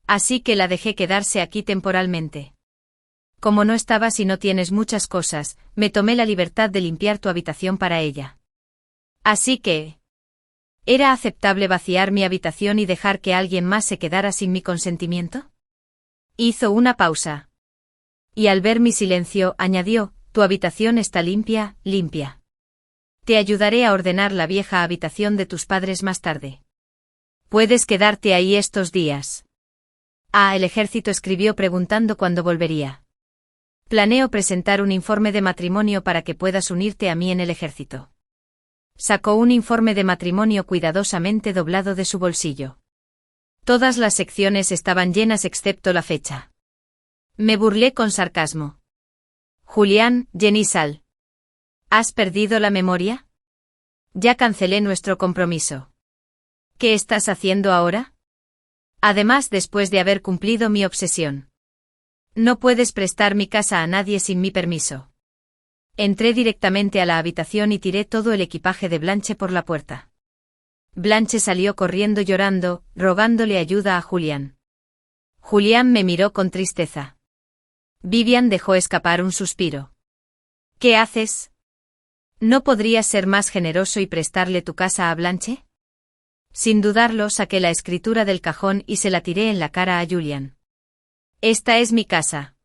Así que la dejé quedarse aquí temporalmente. Como no estabas y no tienes muchas cosas, me tomé la libertad de limpiar tu habitación para ella. Así que... ¿era aceptable vaciar mi habitación y dejar que alguien más se quedara sin mi consentimiento? Hizo una pausa. Y al ver mi silencio, añadió, tu habitación está limpia, limpia. Te ayudaré a ordenar la vieja habitación de tus padres más tarde. Puedes quedarte ahí estos días. El ejército escribió preguntando cuándo volvería. Planeo presentar un informe de matrimonio para que puedas unirte a mí en el ejército. Sacó un informe de matrimonio cuidadosamente doblado de su bolsillo. Todas las secciones estaban llenas excepto la fecha. Me burlé con sarcasmo. Julián, Jenny Sal. ¿Has perdido la memoria? Ya cancelé nuestro compromiso. ¿Qué estás haciendo ahora? Además, después de haber cumplido mi obsesión. No puedes prestar mi casa a nadie sin mi permiso. Entré directamente a la habitación y tiré todo el equipaje de Blanche por la puerta. Blanche salió corriendo llorando, rogándole ayuda a Julián. Julián me miró con tristeza. Vivian dejó escapar un suspiro. ¿Qué haces? ¿No podrías ser más generoso y prestarle tu casa a Blanche? Sin dudarlo, saqué la escritura del cajón y se la tiré en la cara a Julián. Esta es mi casa.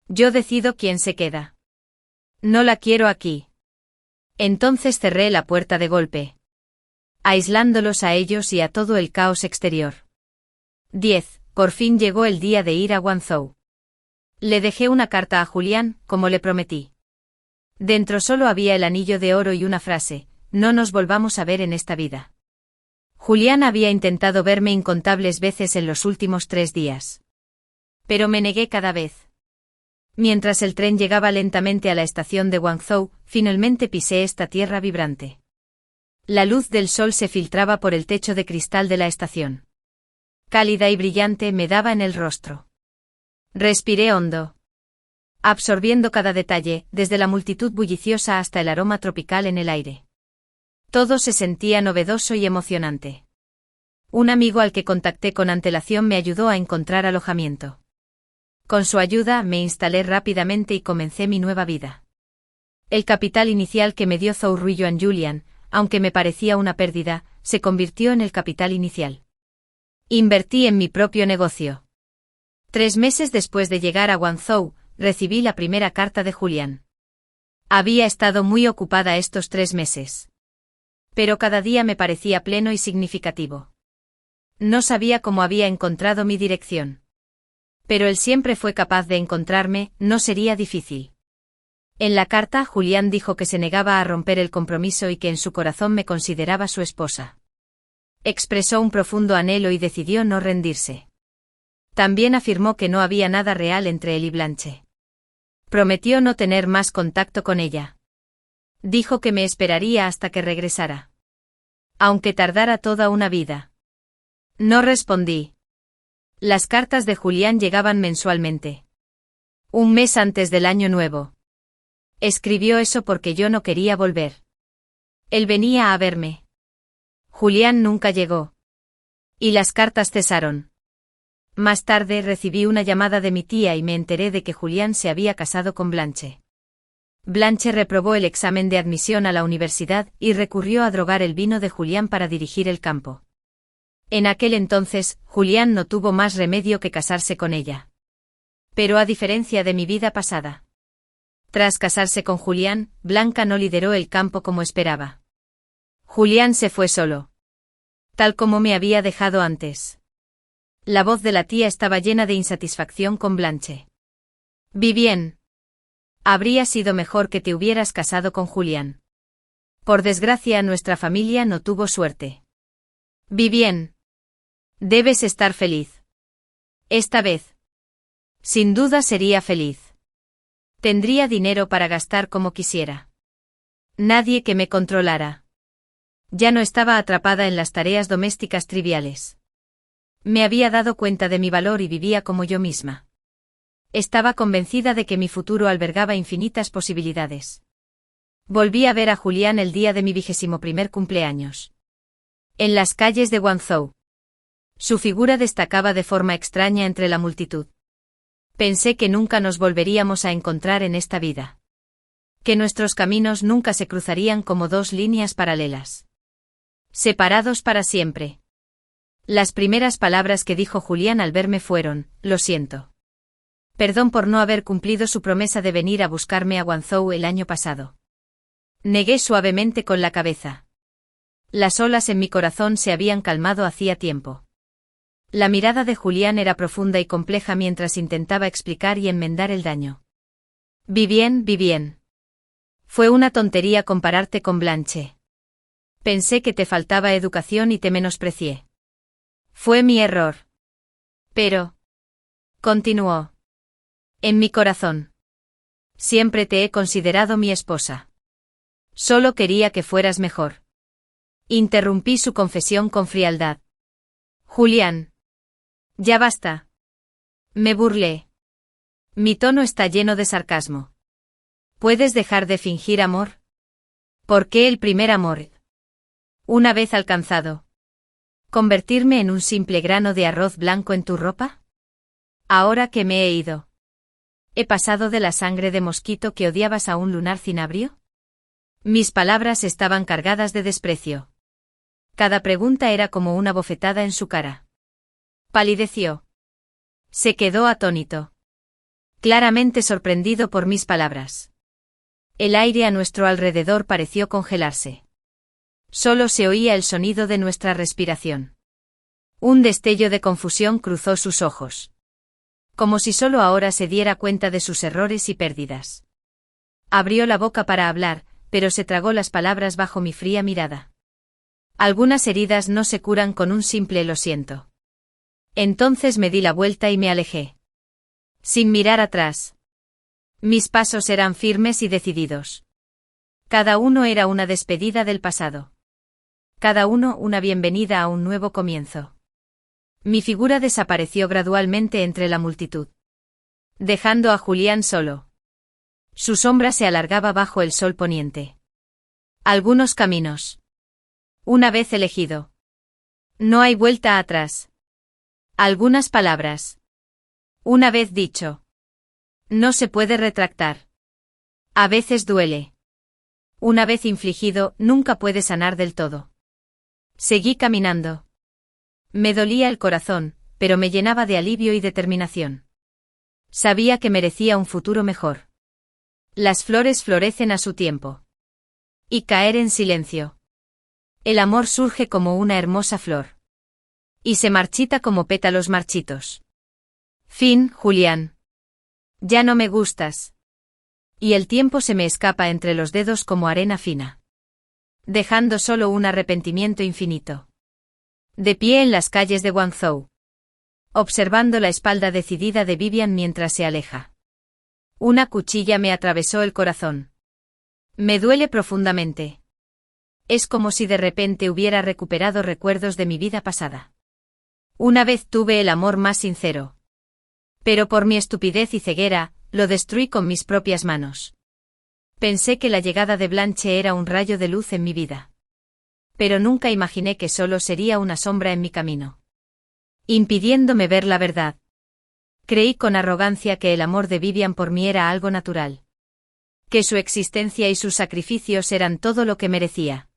Yo decido quién se queda. No la quiero aquí. Entonces cerré la puerta de golpe, aislándolos a ellos y a todo el caos exterior. 10. Por fin llegó el día de ir a Guangzhou. Le dejé una carta a Julián, como le prometí. Dentro solo había el anillo de oro y una frase: no nos volvamos a ver en esta vida. Julián había intentado verme incontables veces en los últimos 3 días. Pero me negué cada vez. Mientras el tren llegaba lentamente a la estación de Guangzhou, finalmente pisé esta tierra vibrante. La luz del sol se filtraba por el techo de cristal de la estación. Cálida y brillante me daba en el rostro. Respiré hondo, absorbiendo cada detalle, desde la multitud bulliciosa hasta el aroma tropical en el aire. Todo se sentía novedoso y emocionante. Un amigo al que contacté con antelación me ayudó a encontrar alojamiento. Con su ayuda me instalé rápidamente y comencé mi nueva vida. El capital inicial que me dio Zhou Ruiyuan Julián, aunque me parecía una pérdida, se convirtió en el capital inicial. Invertí en mi propio negocio. 3 meses después de llegar a Guangzhou, recibí la primera carta de Julián. Había estado muy ocupada estos 3 meses. Pero cada día me parecía pleno y significativo. No sabía cómo había encontrado mi dirección. Pero él siempre fue capaz de encontrarme, no sería difícil. En la carta, Julián dijo que se negaba a romper el compromiso y que en su corazón me consideraba su esposa. Expresó un profundo anhelo y decidió no rendirse. También afirmó que no había nada real entre él y Blanche. Prometió no tener más contacto con ella. Dijo que me esperaría hasta que regresara. Aunque tardara toda una vida. No respondí. Las cartas de Julián llegaban mensualmente. Un mes antes del año nuevo. Escribió eso porque yo no quería volver. Él venía a verme. Julián nunca llegó. Y las cartas cesaron. Más tarde recibí una llamada de mi tía y me enteré de que Julián se había casado con Blanche. Blanche reprobó el examen de admisión a la universidad y recurrió a drogar el vino de Julián para dirigir el campo. En aquel entonces, Julián no tuvo más remedio que casarse con ella. Pero a diferencia de mi vida pasada. Tras casarse con Julián, Blanca no lideró el campo como esperaba. Julián se fue solo. Tal como me había dejado antes. La voz de la tía estaba llena de insatisfacción con Blanche. Vivien. Habría sido mejor que te hubieras casado con Julián. Por desgracia, nuestra familia no tuvo suerte. Vivien. Debes estar feliz. Esta vez. Sin duda sería feliz. Tendría dinero para gastar como quisiera. Nadie que me controlara. Ya no estaba atrapada en las tareas domésticas triviales. Me había dado cuenta de mi valor y vivía como yo misma. Estaba convencida de que mi futuro albergaba infinitas posibilidades. Volví a ver a Julián el día de mi 21º cumpleaños. En las calles de Guangzhou. Su figura destacaba de forma extraña entre la multitud. Pensé que nunca nos volveríamos a encontrar en esta vida. Que nuestros caminos nunca se cruzarían como dos líneas paralelas. Separados para siempre. Las primeras palabras que dijo Julián al verme fueron: lo siento. Perdón por no haber cumplido su promesa de venir a buscarme a Guangzhou el año pasado. Negué suavemente con la cabeza. Las olas en mi corazón se habían calmado hacía tiempo. La mirada de Julián era profunda y compleja mientras intentaba explicar y enmendar el daño. Vivien. Fue una tontería compararte con Blanche. Pensé que te faltaba educación y te menosprecié. Fue mi error. Pero, continuó, en mi corazón. Siempre te he considerado mi esposa. Solo quería que fueras mejor. Interrumpí su confesión con frialdad. Julián. Ya basta. Me burlé. Mi tono está lleno de sarcasmo. ¿Puedes dejar de fingir amor? ¿Por qué el primer amor? Una vez alcanzado. ¿Convertirme en un simple grano de arroz blanco en tu ropa? Ahora que me he ido. ¿He pasado de la sangre de mosquito que odiabas a un lunar cinabrio? Mis palabras estaban cargadas de desprecio. Cada pregunta era como una bofetada en su cara. Palideció. Se quedó atónito. Claramente sorprendido por mis palabras. El aire a nuestro alrededor pareció congelarse. Solo se oía el sonido de nuestra respiración. Un destello de confusión cruzó sus ojos. Como si solo ahora se diera cuenta de sus errores y pérdidas. Abrió la boca para hablar, pero se tragó las palabras bajo mi fría mirada. Algunas heridas no se curan con un simple lo siento. Entonces me di la vuelta y me alejé. Sin mirar atrás. Mis pasos eran firmes y decididos. Cada uno era una despedida del pasado. Cada uno una bienvenida a un nuevo comienzo. Mi figura desapareció gradualmente entre la multitud. Dejando a Julián solo. Su sombra se alargaba bajo el sol poniente. Algunos caminos. Una vez elegido. No hay vuelta atrás. Algunas palabras. Una vez dicho. No se puede retractar. A veces duele. Una vez infligido, nunca puede sanar del todo. Seguí caminando. Me dolía el corazón, pero me llenaba de alivio y determinación. Sabía que merecía un futuro mejor. Las flores florecen a su tiempo. Y caer en silencio. El amor surge como una hermosa flor. Y se marchita como pétalos marchitos. Fin, Julián. Ya no me gustas. Y el tiempo se me escapa entre los dedos como arena fina. Dejando solo un arrepentimiento infinito. De pie en las calles de Guangzhou. Observando la espalda decidida de Vivian mientras se aleja. Una cuchilla me atravesó el corazón. Me duele profundamente. Es como si de repente hubiera recuperado recuerdos de mi vida pasada. Una vez tuve el amor más sincero. Pero por mi estupidez y ceguera, lo destruí con mis propias manos. Pensé que la llegada de Blanche era un rayo de luz en mi vida. Pero nunca imaginé que solo sería una sombra en mi camino. Impidiéndome ver la verdad. Creí con arrogancia que el amor de Vivian por mí era algo natural. Que su existencia y sus sacrificios eran todo lo que merecía.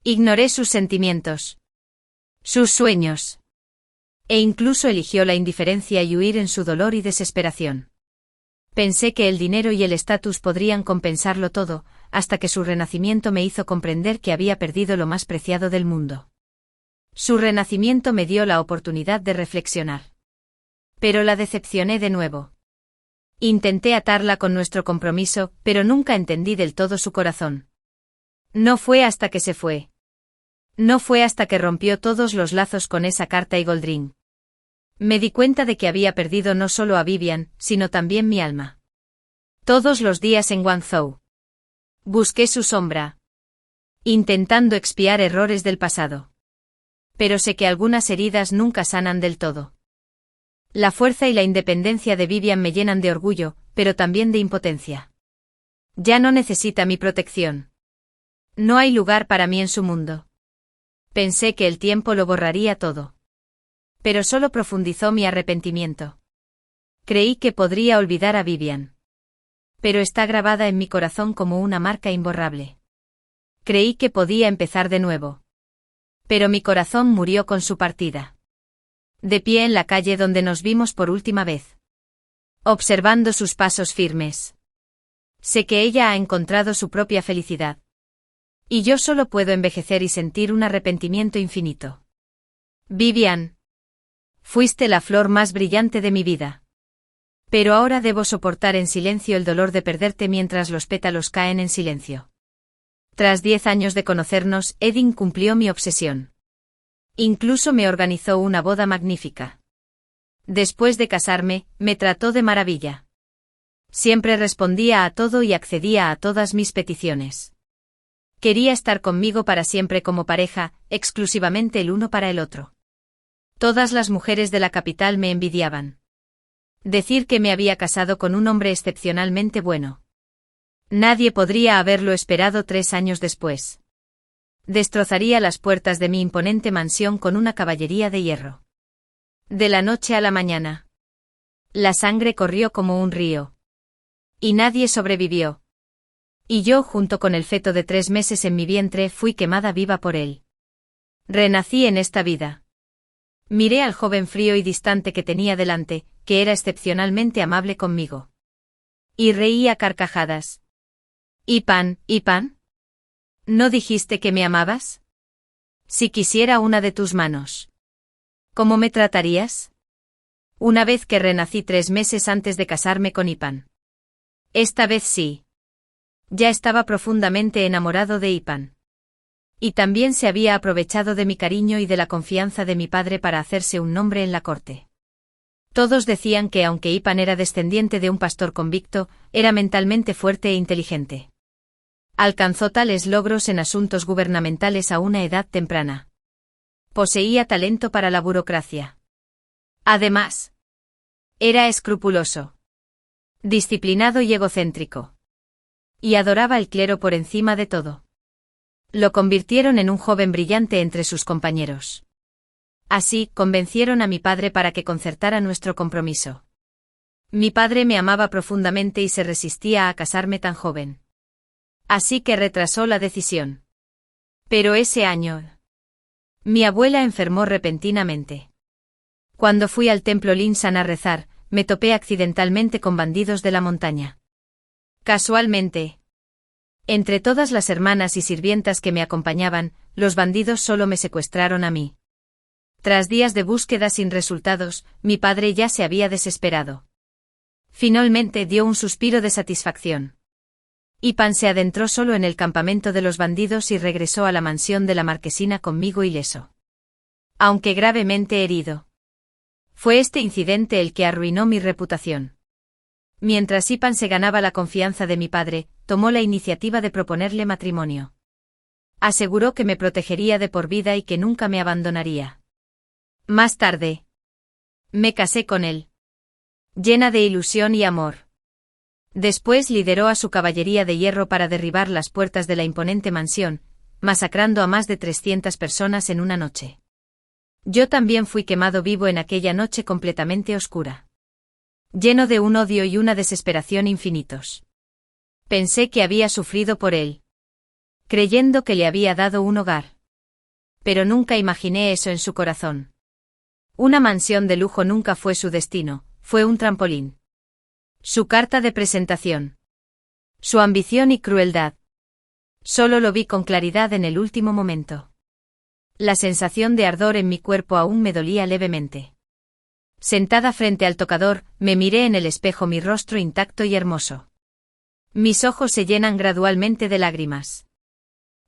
Ignoré sus sentimientos. Sus sueños. E incluso eligió la indiferencia y huir en su dolor y desesperación. Pensé que el dinero y el estatus podrían compensarlo todo, hasta que su renacimiento me hizo comprender que había perdido lo más preciado del mundo. Su renacimiento me dio la oportunidad de reflexionar. Pero la decepcioné de nuevo. Intenté atarla con nuestro compromiso, pero nunca entendí del todo su corazón. No fue hasta que se fue. No fue hasta que rompió todos los lazos con esa carta y Goldring. Me di cuenta de que había perdido no solo a Vivian, sino también mi alma. Todos los días en Guangzhou. Busqué su sombra. Intentando expiar errores del pasado. Pero sé que algunas heridas nunca sanan del todo. La fuerza y la independencia de Vivian me llenan de orgullo, pero también de impotencia. Ya no necesita mi protección. No hay lugar para mí en su mundo. Pensé que el tiempo lo borraría todo. Pero solo profundizó mi arrepentimiento. Creí que podría olvidar a Vivian. Pero está grabada en mi corazón como una marca imborrable. Creí que podía empezar de nuevo. Pero mi corazón murió con su partida. De pie en la calle donde nos vimos por última vez. Observando sus pasos firmes. Sé que ella ha encontrado su propia felicidad. Y yo solo puedo envejecer y sentir un arrepentimiento infinito. Vivian. Fuiste la flor más brillante de mi vida. Pero ahora debo soportar en silencio el dolor de perderte mientras los pétalos caen en silencio. Tras 10 años de conocernos, Edin cumplió mi obsesión. Incluso me organizó una boda magnífica. Después de casarme, me trató de maravilla. Siempre respondía a todo y accedía a todas mis peticiones. Quería estar conmigo para siempre como pareja, exclusivamente el uno para el otro. Todas las mujeres de la capital me envidiaban. Decir que me había casado con un hombre excepcionalmente bueno. Nadie podría haberlo esperado 3 años después. Destrozaría las puertas de mi imponente mansión con una caballería de hierro. De la noche a la mañana. La sangre corrió como un río. Y nadie sobrevivió. Y yo, junto con el feto de 3 meses en mi vientre, fui quemada viva por él. Renací en esta vida. Miré al joven frío y distante que tenía delante, que era excepcionalmente amable conmigo. Y reí a carcajadas. Ipan, Ipan. ¿No dijiste que me amabas? Si quisiera una de tus manos. ¿Cómo me tratarías? Una vez que renací 3 meses antes de casarme con Ipan. Esta vez sí. Ya estaba profundamente enamorado de Ipan. Y también se había aprovechado de mi cariño y de la confianza de mi padre para hacerse un nombre en la corte. Todos decían que aunque Ipan era descendiente de un pastor convicto, era mentalmente fuerte e inteligente. Alcanzó tales logros en asuntos gubernamentales a una edad temprana. Poseía talento para la burocracia. Además, era escrupuloso, disciplinado y egocéntrico. Y adoraba el clero por encima de todo. Lo convirtieron en un joven brillante entre sus compañeros. Así, convencieron a mi padre para que concertara nuestro compromiso. Mi padre me amaba profundamente y se resistía a casarme tan joven. Así que retrasó la decisión. Pero ese año, mi abuela enfermó repentinamente. Cuando fui al templo Linsan a rezar, me topé accidentalmente con bandidos de la montaña. Casualmente. Entre todas las hermanas y sirvientas que me acompañaban, los bandidos solo me secuestraron a mí. Tras días de búsqueda sin resultados, mi padre ya se había desesperado. Finalmente dio un suspiro de satisfacción. Ipan se adentró solo en el campamento de los bandidos y regresó a la mansión de la marquesina conmigo ileso. Aunque gravemente herido. Fue este incidente el que arruinó mi reputación. Mientras Ipan se ganaba la confianza de mi padre, tomó la iniciativa de proponerle matrimonio. Aseguró que me protegería de por vida y que nunca me abandonaría. Más tarde, me casé con él. Llena de ilusión y amor. Después lideró a su caballería de hierro para derribar las puertas de la imponente mansión, masacrando a más de 300 personas en una noche. Yo también fui quemado vivo en aquella noche completamente oscura. Lleno de un odio y una desesperación infinitos. Pensé que había sufrido por él. Creyendo que le había dado un hogar. Pero nunca imaginé eso en su corazón. Una mansión de lujo nunca fue su destino, fue un trampolín. Su carta de presentación. Su ambición y crueldad. Solo lo vi con claridad en el último momento. La sensación de ardor en mi cuerpo aún me dolía levemente. Sentada frente al tocador, me miré en el espejo mi rostro intacto y hermoso. Mis ojos se llenan gradualmente de lágrimas.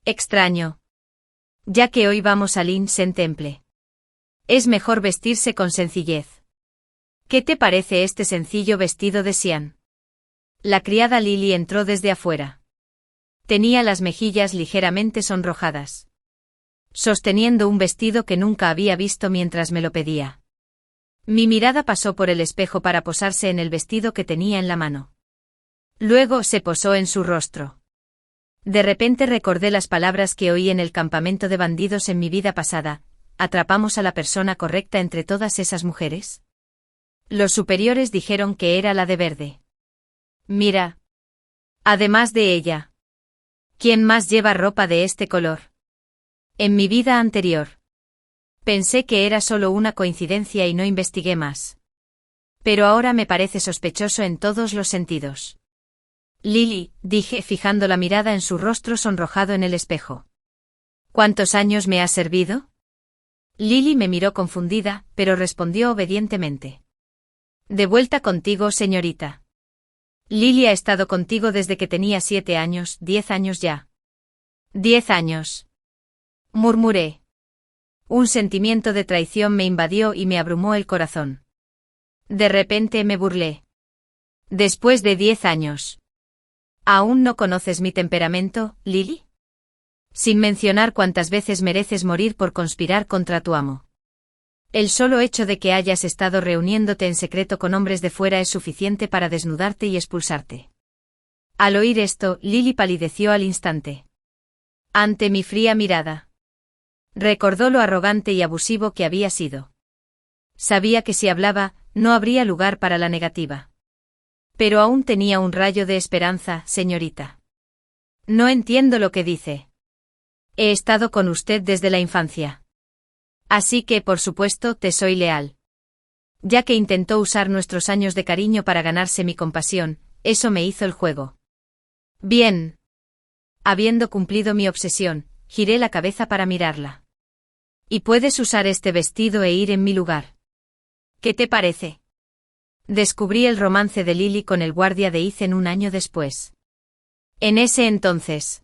Extraño. Ya que hoy vamos al Incense Temple. Es mejor vestirse con sencillez. ¿Qué te parece este sencillo vestido de Sian? La criada Lily entró desde afuera. Tenía las mejillas ligeramente sonrojadas, sosteniendo un vestido que nunca había visto mientras me lo pedía. Mi mirada pasó por el espejo para posarse en el vestido que tenía en la mano. Luego se posó en su rostro. De repente recordé las palabras que oí en el campamento de bandidos en mi vida pasada: ¿atrapamos a la persona correcta entre todas esas mujeres? Los superiores dijeron que era la de verde. Mira. Además de ella, ¿quién más lleva ropa de este color? En mi vida anterior. Pensé que era solo una coincidencia y no investigué más. Pero ahora me parece sospechoso en todos los sentidos. Lily, dije fijando la mirada en su rostro sonrojado en el espejo. ¿Cuántos años me ha servido? Lily me miró confundida, pero respondió obedientemente. De vuelta contigo, señorita. Lily ha estado contigo desde que tenía 7 años, 10 años ya. 10 años. Murmuré. Un sentimiento de traición me invadió y me abrumó el corazón. De repente me burlé. Después de 10 años. ¿Aún no conoces mi temperamento, Lily? Sin mencionar cuántas veces mereces morir por conspirar contra tu amo. El solo hecho de que hayas estado reuniéndote en secreto con hombres de fuera es suficiente para desnudarte y expulsarte. Al oír esto, Lily palideció al instante. Ante mi fría mirada. Recordó lo arrogante y abusivo que había sido. Sabía que si hablaba, no habría lugar para la negativa. Pero aún tenía un rayo de esperanza, señorita. No entiendo lo que dice. He estado con usted desde la infancia. Así que, por supuesto, te soy leal. Ya que intentó usar nuestros años de cariño para ganarse mi compasión, eso me hizo el juego. Bien. Habiendo cumplido mi obsesión, giré la cabeza para mirarla. Y puedes usar este vestido e ir en mi lugar. ¿Qué te parece? Descubrí el romance de Lily con el guardia de Ethan un año después. En ese entonces,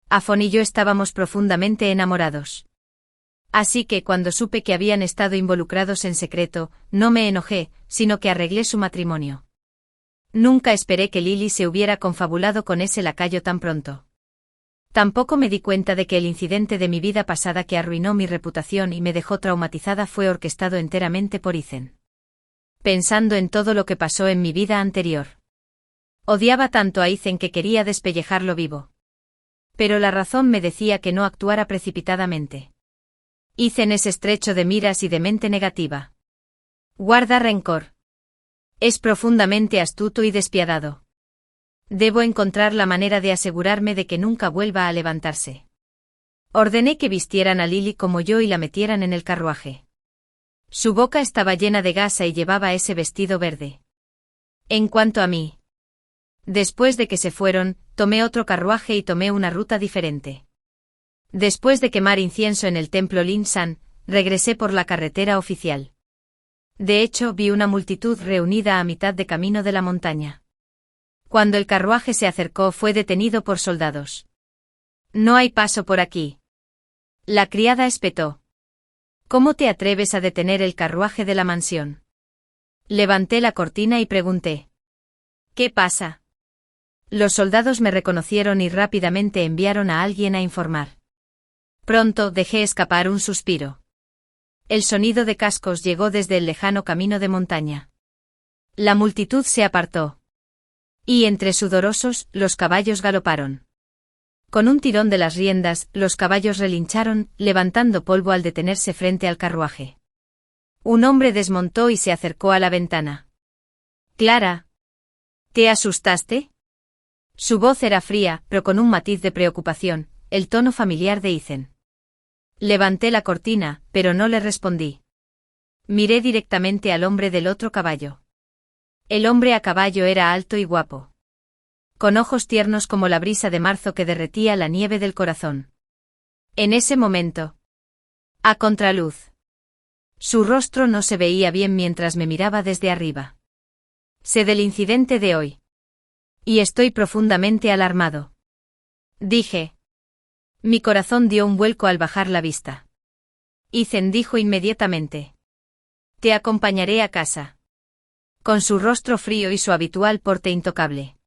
Afon y yo estábamos profundamente enamorados. Así que cuando supe que habían estado involucrados en secreto, no me enojé, sino que arreglé su matrimonio. Nunca esperé que Lily se hubiera confabulado con ese lacayo tan pronto. Tampoco me di cuenta de que el incidente de mi vida pasada que arruinó mi reputación y me dejó traumatizada fue orquestado enteramente por Ethan. Pensando en todo lo que pasó en mi vida anterior. Odiaba tanto a Ethan que quería despellejarlo vivo. Pero la razón me decía que no actuara precipitadamente. Ethan es estrecho de miras y de mente negativa. Guarda rencor. Es profundamente astuto y despiadado. Debo encontrar la manera de asegurarme de que nunca vuelva a levantarse. Ordené que vistieran a Lily como yo y la metieran en el carruaje. Su boca estaba llena de gasa y llevaba ese vestido verde. En cuanto a mí, después de que se fueron, tomé otro carruaje y tomé una ruta diferente. Después de quemar incienso en el templo Linsan, regresé por la carretera oficial. De hecho, vi una multitud reunida a mitad de camino de la montaña. Cuando el carruaje se acercó fue detenido por soldados. No hay paso por aquí. La criada espetó. ¿Cómo te atreves a detener el carruaje de la mansión? Levanté la cortina y pregunté. ¿Qué pasa? Los soldados me reconocieron y rápidamente enviaron a alguien a informar. Pronto dejé escapar un suspiro. El sonido de cascos llegó desde el lejano camino de montaña. La multitud se apartó. Y entre sudorosos, los caballos galoparon. Con un tirón de las riendas, los caballos relincharon, levantando polvo al detenerse frente al carruaje. Un hombre desmontó y se acercó a la ventana. Clara. ¿Te asustaste? Su voz era fría, pero con un matiz de preocupación, el tono familiar de Ethan. Levanté la cortina, pero no le respondí. Miré directamente al hombre del otro caballo. El hombre a caballo era alto y guapo. Con ojos tiernos como la brisa de marzo que derretía la nieve del corazón. En ese momento, a contraluz, su rostro no se veía bien mientras me miraba desde arriba. Sé del incidente de hoy. Y estoy profundamente alarmado. Dije. Mi corazón dio un vuelco al bajar la vista. Ethan dijo inmediatamente. Te acompañaré a casa. Con su rostro frío y su habitual porte intocable.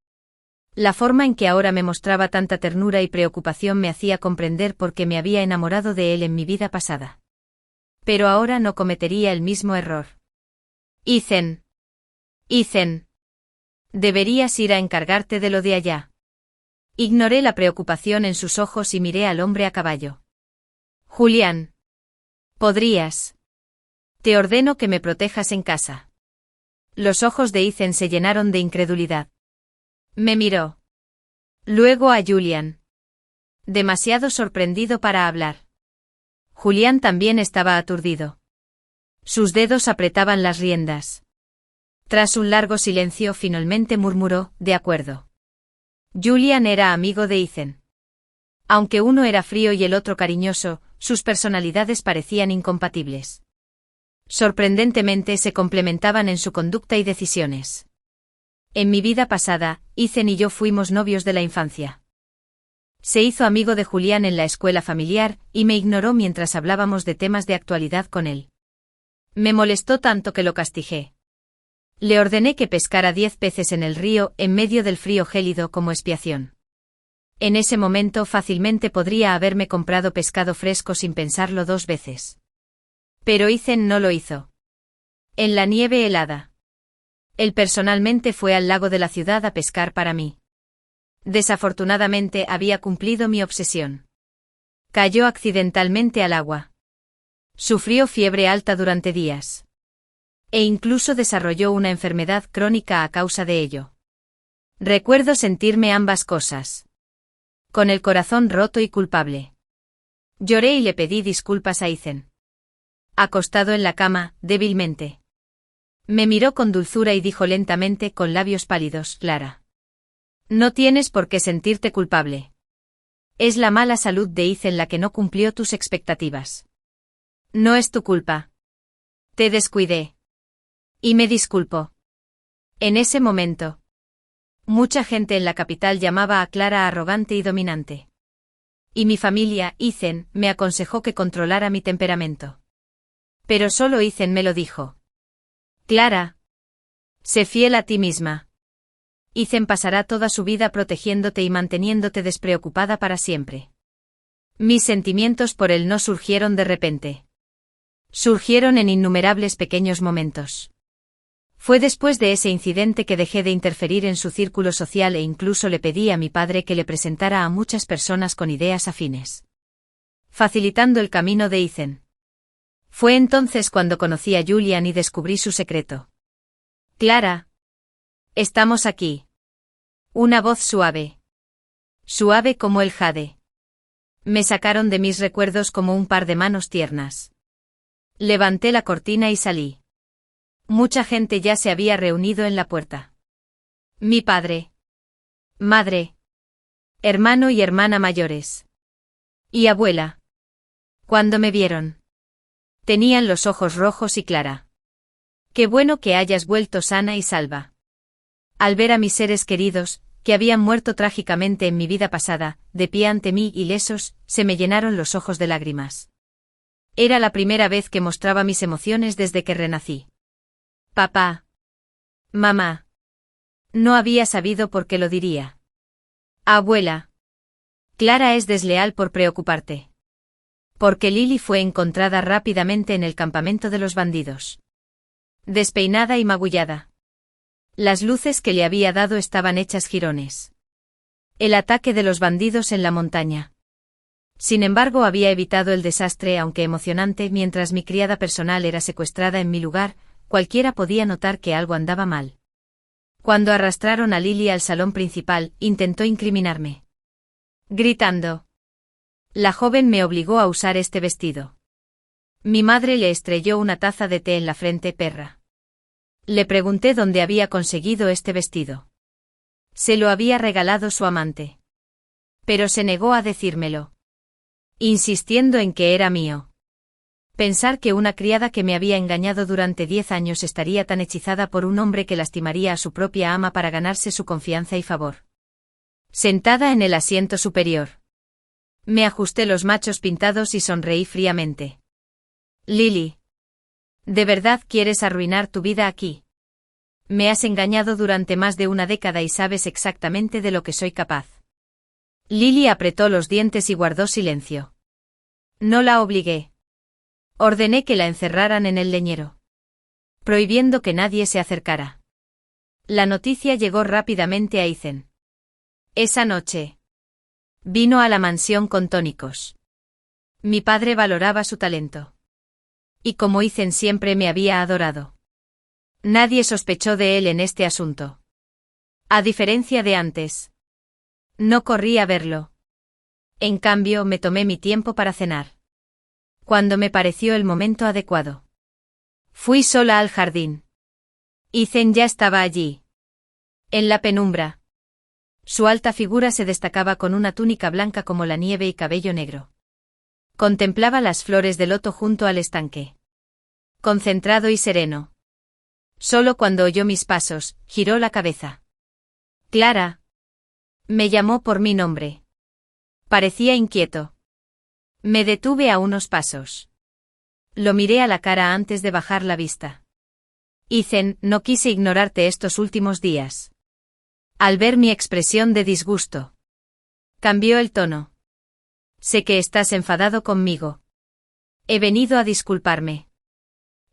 La forma en que ahora me mostraba tanta ternura y preocupación me hacía comprender por qué me había enamorado de él en mi vida pasada. Pero ahora no cometería el mismo error. Ethan. Ethan. Deberías ir a encargarte de lo de allá. Ignoré la preocupación en sus ojos y miré al hombre a caballo. Julián. ¿Podrías? Te ordeno que me protejas en casa. Los ojos de Ethan se llenaron de incredulidad. Me miró. Luego a Julián. Demasiado sorprendido para hablar. Julián también estaba aturdido. Sus dedos apretaban las riendas. Tras un largo silencio finalmente murmuró, de acuerdo. Julián era amigo de Ethan. Aunque uno era frío y el otro cariñoso, sus personalidades parecían incompatibles. Sorprendentemente se complementaban en su conducta y decisiones. En mi vida pasada, Ethan y yo fuimos novios de la infancia. Se hizo amigo de Julián en la escuela familiar, y me ignoró mientras hablábamos de temas de actualidad con él. Me molestó tanto que lo castigué. Le ordené que pescara 10 peces en el río en medio del frío gélido como expiación. En ese momento fácilmente podría haberme comprado pescado fresco sin pensarlo 2 veces. Pero Ethan no lo hizo. En la nieve helada. Él personalmente fue al lago de la ciudad a pescar para mí. Desafortunadamente había cumplido mi obsesión. Cayó accidentalmente al agua. Sufrió fiebre alta durante días. E incluso desarrolló una enfermedad crónica a causa de ello. Recuerdo sentirme ambas cosas. Con el corazón roto y culpable. Lloré y le pedí disculpas a Ethan. Acostado en la cama, débilmente. Me miró con dulzura y dijo lentamente con labios pálidos, Clara. No tienes por qué sentirte culpable. Es la mala salud de Ethan la que no cumplió tus expectativas. No es tu culpa. Te descuidé. Y me disculpo. En ese momento. Mucha gente en la capital llamaba a Clara arrogante y dominante. Y mi familia, Ethan, me aconsejó que controlara mi temperamento. Pero solo Ethan me lo dijo. Clara. Sé fiel a ti misma. Ethan pasará toda su vida protegiéndote y manteniéndote despreocupada para siempre. Mis sentimientos por él no surgieron de repente. Surgieron en innumerables pequeños momentos. Fue después de ese incidente que dejé de interferir en su círculo social e incluso le pedí a mi padre que le presentara a muchas personas con ideas afines. Facilitando el camino de Ethan. Fue entonces cuando conocí a Julián y descubrí su secreto. Clara. Estamos aquí. Una voz suave. Suave como el jade. Me sacaron de mis recuerdos como un par de manos tiernas. Levanté la cortina y salí. Mucha gente ya se había reunido en la puerta. Mi padre. Madre. Hermano y hermana mayores. Y abuela. Cuando me vieron. Tenían los ojos rojos y Clara. Qué bueno que hayas vuelto sana y salva. Al ver a mis seres queridos, que habían muerto trágicamente en mi vida pasada, de pie ante mí ilesos, se me llenaron los ojos de lágrimas. Era la primera vez que mostraba mis emociones desde que renací. Papá. Mamá. No había sabido por qué lo diría. Abuela. Clara es desleal por preocuparte. Porque Lily fue encontrada rápidamente en el campamento de los bandidos. Despeinada y magullada. Las luces que le había dado estaban hechas jirones. El ataque de los bandidos en la montaña. Sin embargo, había evitado el desastre, aunque emocionante, mientras mi criada personal era secuestrada en mi lugar. Cualquiera podía notar que algo andaba mal. Cuando arrastraron a Lily al salón principal, intentó incriminarme. Gritando. La joven me obligó a usar este vestido. Mi madre le estrelló una taza de té en la frente, perra. Le pregunté dónde había conseguido este vestido. Se lo había regalado su amante. Pero se negó a decírmelo. Insistiendo en que era mío. Pensar que una criada que me había engañado durante 10 años estaría tan hechizada por un hombre que lastimaría a su propia ama para ganarse su confianza y favor. Sentada en el asiento superior. Me ajusté los machos pintados y sonreí fríamente. Lily. ¿De verdad quieres arruinar tu vida aquí? Me has engañado durante más de una década y sabes exactamente de lo que soy capaz. Lily apretó los dientes y guardó silencio. No la obligué. Ordené que la encerraran en el leñero, prohibiendo que nadie se acercara. La noticia llegó rápidamente a Ethan. Esa noche vino a la mansión con tónicos. Mi padre valoraba su talento. Y como Ethan siempre me había adorado. Nadie sospechó de él en este asunto. A diferencia de antes. No corrí a verlo. En cambio, me tomé mi tiempo para cenar. Cuando me pareció el momento adecuado. Fui sola al jardín. Ethan ya estaba allí. En la penumbra. Su alta figura se destacaba con una túnica blanca como la nieve y cabello negro. Contemplaba las flores de loto junto al estanque. Concentrado y sereno. Solo cuando oyó mis pasos, giró la cabeza. Clara. Me llamó por mi nombre. Parecía inquieto. Me detuve a unos pasos. Lo miré a la cara antes de bajar la vista. Ethan, no quise ignorarte estos últimos días. Al ver mi expresión de disgusto. Cambió el tono. Sé que estás enfadado conmigo. He venido a disculparme.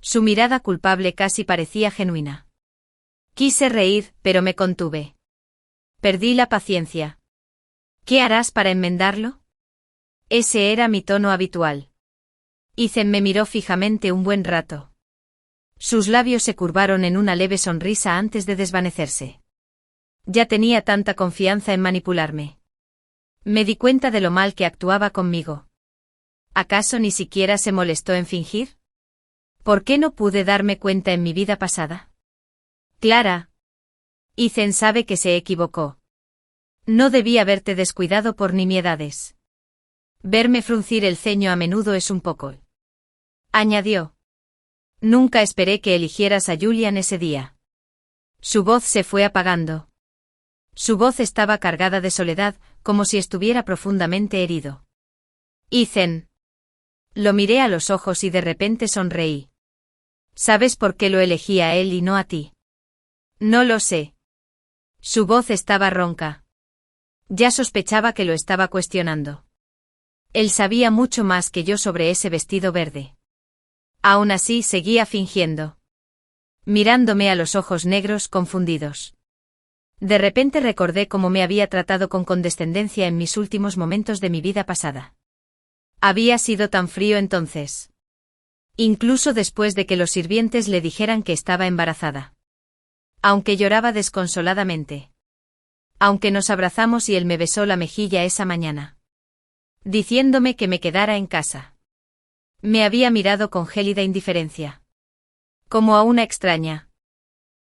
Su mirada culpable casi parecía genuina. Quise reír, pero me contuve. Perdí la paciencia. ¿Qué harás para enmendarlo? Ese era mi tono habitual. Ethan me miró fijamente un buen rato. Sus labios se curvaron en una leve sonrisa antes de desvanecerse. Ya tenía tanta confianza en manipularme. Me di cuenta de lo mal que actuaba conmigo. ¿Acaso ni siquiera se molestó en fingir? ¿Por qué no pude darme cuenta en mi vida pasada? Clara. Ethan sabe que se equivocó. No debí haberte descuidado por nimiedades. Verme fruncir el ceño a menudo es un poco. Añadió. Nunca esperé que eligieras a Julian ese día. Su voz se fue apagando. Su voz estaba cargada de soledad, como si estuviera profundamente herido. Ethan. Lo miré a los ojos y de repente sonreí. ¿Sabes por qué lo elegí a él y no a ti? No lo sé. Su voz estaba ronca. Ya sospechaba que lo estaba cuestionando. Él sabía mucho más que yo sobre ese vestido verde. Aún así seguía fingiendo. Mirándome a los ojos negros confundidos. De repente recordé cómo me había tratado con condescendencia en mis últimos momentos de mi vida pasada. Había sido tan frío entonces. Incluso después de que los sirvientes le dijeran que estaba embarazada. Aunque lloraba desconsoladamente. Aunque nos abrazamos y él me besó la mejilla esa mañana. Diciéndome que me quedara en casa. Me había mirado con gélida indiferencia. Como a una extraña.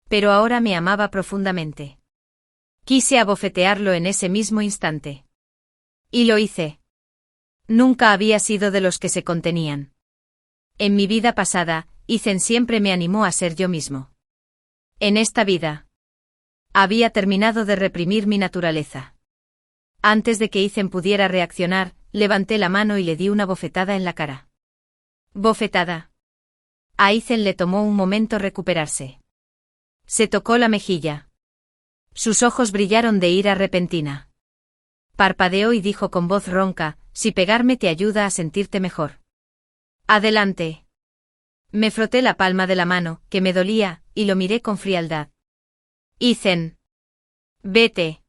Pero ahora me amaba profundamente. Quise abofetearlo en ese mismo instante. Y lo hice. Nunca había sido de los que se contenían. En mi vida pasada, Ethan siempre me animó a ser yo mismo. En esta vida. Había terminado de reprimir mi naturaleza. Antes de que Ethan pudiera reaccionar, levanté la mano y le di una bofetada en la cara. Bofetada. A Ethan le tomó un momento recuperarse. Se tocó la mejilla. Sus ojos brillaron de ira repentina. Parpadeó y dijo con voz ronca, si pegarme te ayuda a sentirte mejor. Adelante. Me froté la palma de la mano, que me dolía, y lo miré con frialdad. Ethan. Vete.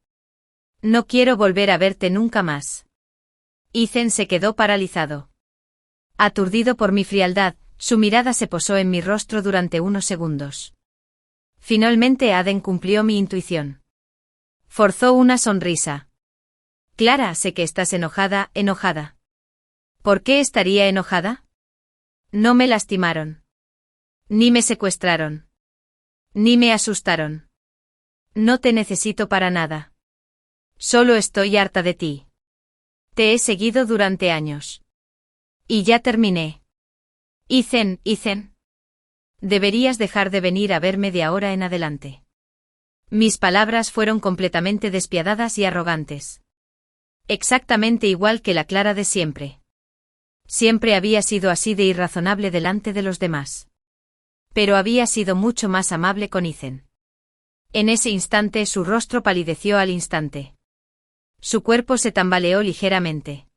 No quiero volver a verte nunca más. Ethan se quedó paralizado. Aturdido por mi frialdad, su mirada se posó en mi rostro durante unos segundos. Finalmente Aden cumplió mi intuición. Forzó una sonrisa. Clara, sé que estás enojada. ¿Por qué estaría enojada? No me lastimaron. Ni me secuestraron. Ni me asustaron. No te necesito para nada. Solo estoy harta de ti. Te he seguido durante años. Y ya terminé. Ethan. Deberías dejar de venir a verme de ahora en adelante. Mis palabras fueron completamente despiadadas y arrogantes. Exactamente igual que la Clara de siempre. Siempre había sido así de irrazonable delante de los demás. Pero había sido mucho más amable con Ethan. En ese instante su rostro palideció al instante. Su cuerpo se tambaleó ligeramente.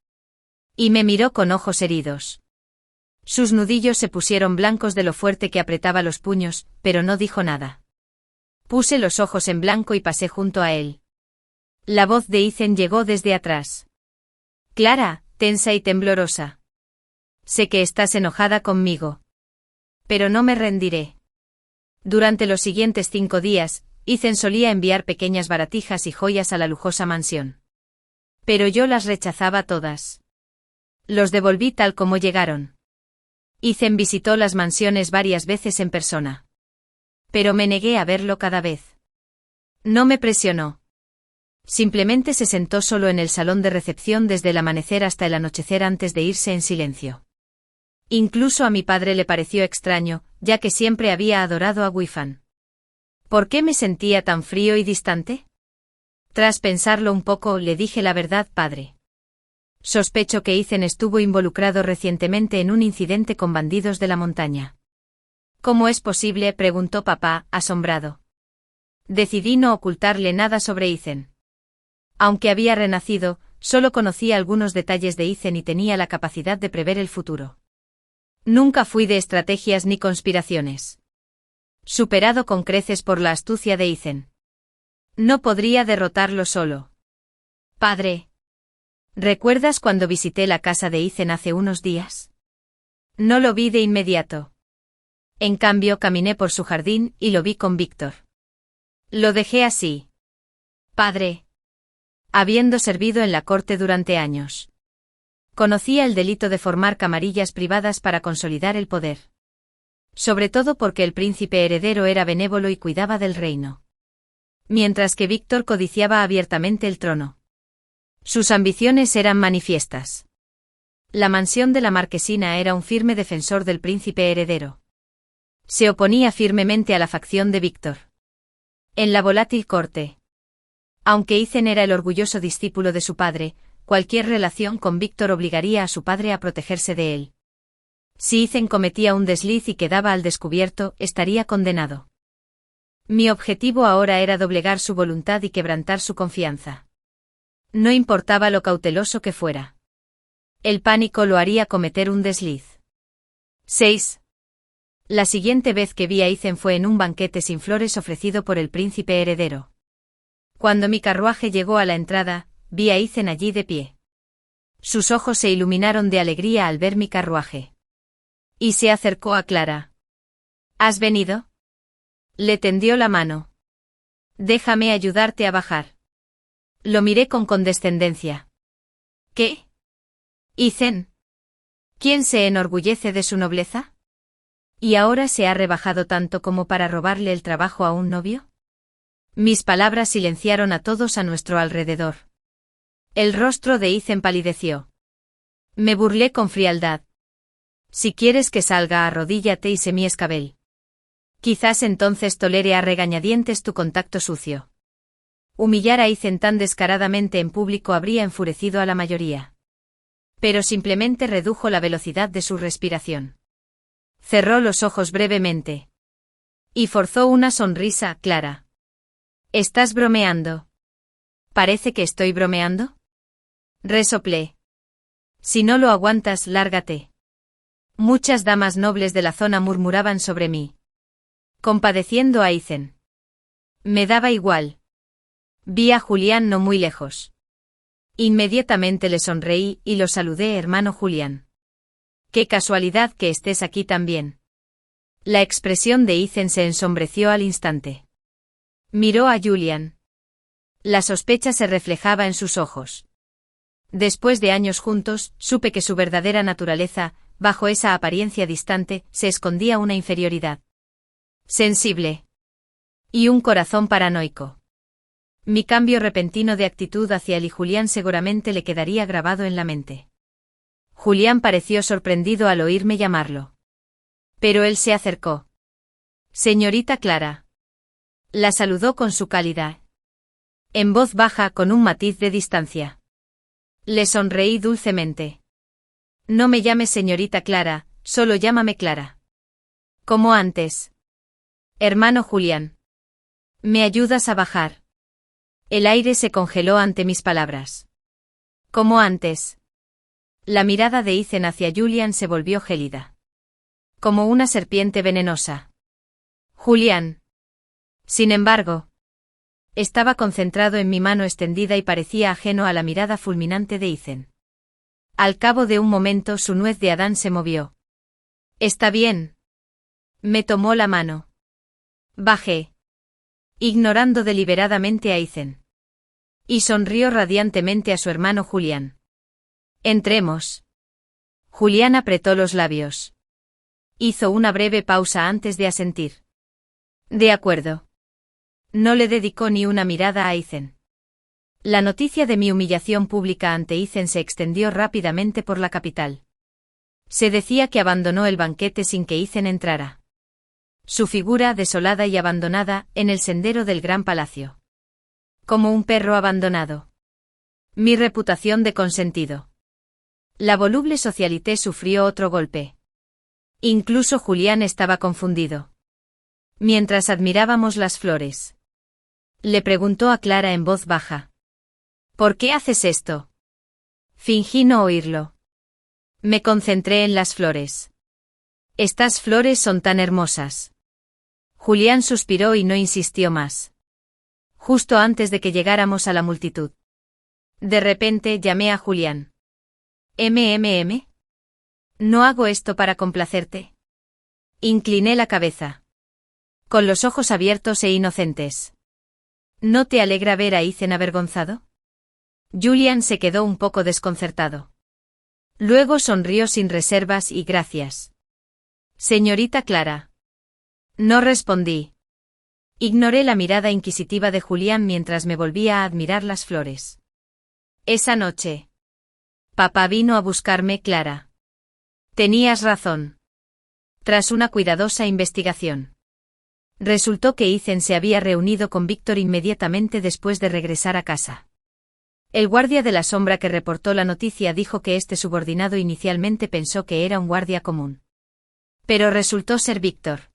Y me miró con ojos heridos. Sus nudillos se pusieron blancos de lo fuerte que apretaba los puños, pero no dijo nada. Puse los ojos en blanco y pasé junto a él. La voz de Ethan llegó desde atrás. Clara, tensa y temblorosa. Sé que estás enojada conmigo. Pero no me rendiré. Durante los siguientes 5 días, Ethan solía enviar pequeñas baratijas y joyas a la lujosa mansión. Pero yo las rechazaba todas. Los devolví tal como llegaron. Ethan visitó las mansiones varias veces en persona. Pero me negué a verlo cada vez. No me presionó. Simplemente se sentó solo en el salón de recepción desde el amanecer hasta el anochecer antes de irse en silencio. Incluso a mi padre le pareció extraño, ya que siempre había adorado a Wifan. ¿Por qué me sentía tan frío y distante? Tras pensarlo un poco, le dije la verdad, padre. Sospecho que Ethan estuvo involucrado recientemente en un incidente con bandidos de la montaña. ¿Cómo es posible?, preguntó papá, asombrado. Decidí no ocultarle nada sobre Ethan. Aunque había renacido, solo conocía algunos detalles de Ethan y tenía la capacidad de prever el futuro. Nunca fui de estrategias ni conspiraciones. Superado con creces por la astucia de Ethan. No podría derrotarlo solo. Padre. ¿Recuerdas cuando visité la casa de Ethan hace unos días? No lo vi de inmediato. En cambio, caminé por su jardín y lo vi con Víctor. Lo dejé así. Padre. Habiendo servido en la corte durante años. Conocía el delito de formar camarillas privadas para consolidar el poder. Sobre todo porque el príncipe heredero era benévolo y cuidaba del reino. Mientras que Víctor codiciaba abiertamente el trono. Sus ambiciones eran manifiestas. La mansión de la marquesina era un firme defensor del príncipe heredero. Se oponía firmemente a la facción de Víctor. En la volátil corte. Aunque Ethan era el orgulloso discípulo de su padre, cualquier relación con Víctor obligaría a su padre a protegerse de él. Si Ethan cometía un desliz y quedaba al descubierto, estaría condenado. Mi objetivo ahora era doblegar su voluntad y quebrantar su confianza. No importaba lo cauteloso que fuera. El pánico lo haría cometer un desliz. 6. La siguiente vez que vi a Ethan fue en un banquete sin flores ofrecido por el príncipe heredero. Cuando mi carruaje llegó a la entrada, vi a Ethan allí de pie. Sus ojos se iluminaron de alegría al ver mi carruaje. Y se acercó a Clara. ¿Has venido? Le tendió la mano. Déjame ayudarte a bajar. Lo miré con condescendencia. ¿Qué? Ethan. ¿Quién se enorgullece de su nobleza? ¿Y ahora se ha rebajado tanto como para robarle el trabajo a un novio? Mis palabras silenciaron a todos a nuestro alrededor. El rostro de Ethan palideció. Me burlé con frialdad. Si quieres que salga, arrodíllate y sé mi escabel. Quizás entonces tolere a regañadientes tu contacto sucio. Humillar a Ethan tan descaradamente en público habría enfurecido a la mayoría. Pero simplemente redujo la velocidad de su respiración. Cerró los ojos brevemente. Y forzó una sonrisa clara. ¿Estás bromeando? ¿Parece que estoy bromeando? Resoplé. Si no lo aguantas, lárgate. Muchas damas nobles de la zona murmuraban sobre mí. Compadeciendo a Ethan. Me daba igual. Vi a Julián no muy lejos. Inmediatamente le sonreí y lo saludé, hermano Julián. Qué casualidad que estés aquí también. La expresión de Ethan se ensombreció al instante. Miró a Julián. La sospecha se reflejaba en sus ojos. Después de años juntos, supe que su verdadera naturaleza, bajo esa apariencia distante, se escondía una inferioridad. Sensible. Y un corazón paranoico. Mi cambio repentino de actitud hacia él y Julián seguramente le quedaría grabado en la mente. Julián pareció sorprendido al oírme llamarlo. Pero él se acercó. Señorita Clara. La saludó con su calidad. En voz baja con un matiz de distancia. Le sonreí dulcemente. No me llames señorita Clara, solo llámame Clara. Como antes. Hermano Julián. ¿Me ayudas a bajar? El aire se congeló ante mis palabras. Como antes. La mirada de Ethan hacia Julián se volvió gélida. Como una serpiente venenosa. Julián. Sin embargo, estaba concentrado en mi mano extendida y parecía ajeno a la mirada fulminante de Ethan. Al cabo de un momento su nuez de Adán se movió. Está bien. Me tomó la mano. Bajé. Ignorando deliberadamente a Ethan. Y sonrió radiantemente a su hermano Julián. Entremos. Julián apretó los labios. Hizo una breve pausa antes de asentir. De acuerdo. No le dedicó ni una mirada a Ethan. La noticia de mi humillación pública ante Ethan se extendió rápidamente por la capital. Se decía que abandonó el banquete sin que Ethan entrara. Su figura desolada y abandonada en el sendero del gran palacio. Como un perro abandonado. Mi reputación de consentido. La voluble socialité sufrió otro golpe. Incluso Julián estaba confundido. Mientras admirábamos las flores. Le preguntó a Clara en voz baja. ¿Por qué haces esto? Fingí no oírlo. Me concentré en las flores. Estas flores son tan hermosas. Julián suspiró y no insistió más. Justo antes de que llegáramos a la multitud. De repente llamé a Julián. ¿MMM? No hago esto para complacerte. Incliné la cabeza. Con los ojos abiertos e inocentes. ¿No te alegra ver a Ethan avergonzado? Julián se quedó un poco desconcertado. Luego sonrió sin reservas y gracias. Señorita Clara. No respondí. Ignoré la mirada inquisitiva de Julián mientras me volvía a admirar las flores. Esa noche. Papá vino a buscarme, Clara. Tenías razón. Tras una cuidadosa investigación. Resultó que Ethan se había reunido con Víctor inmediatamente después de regresar a casa. El guardia de la sombra que reportó la noticia dijo que este subordinado inicialmente pensó que era un guardia común. Pero resultó ser Víctor.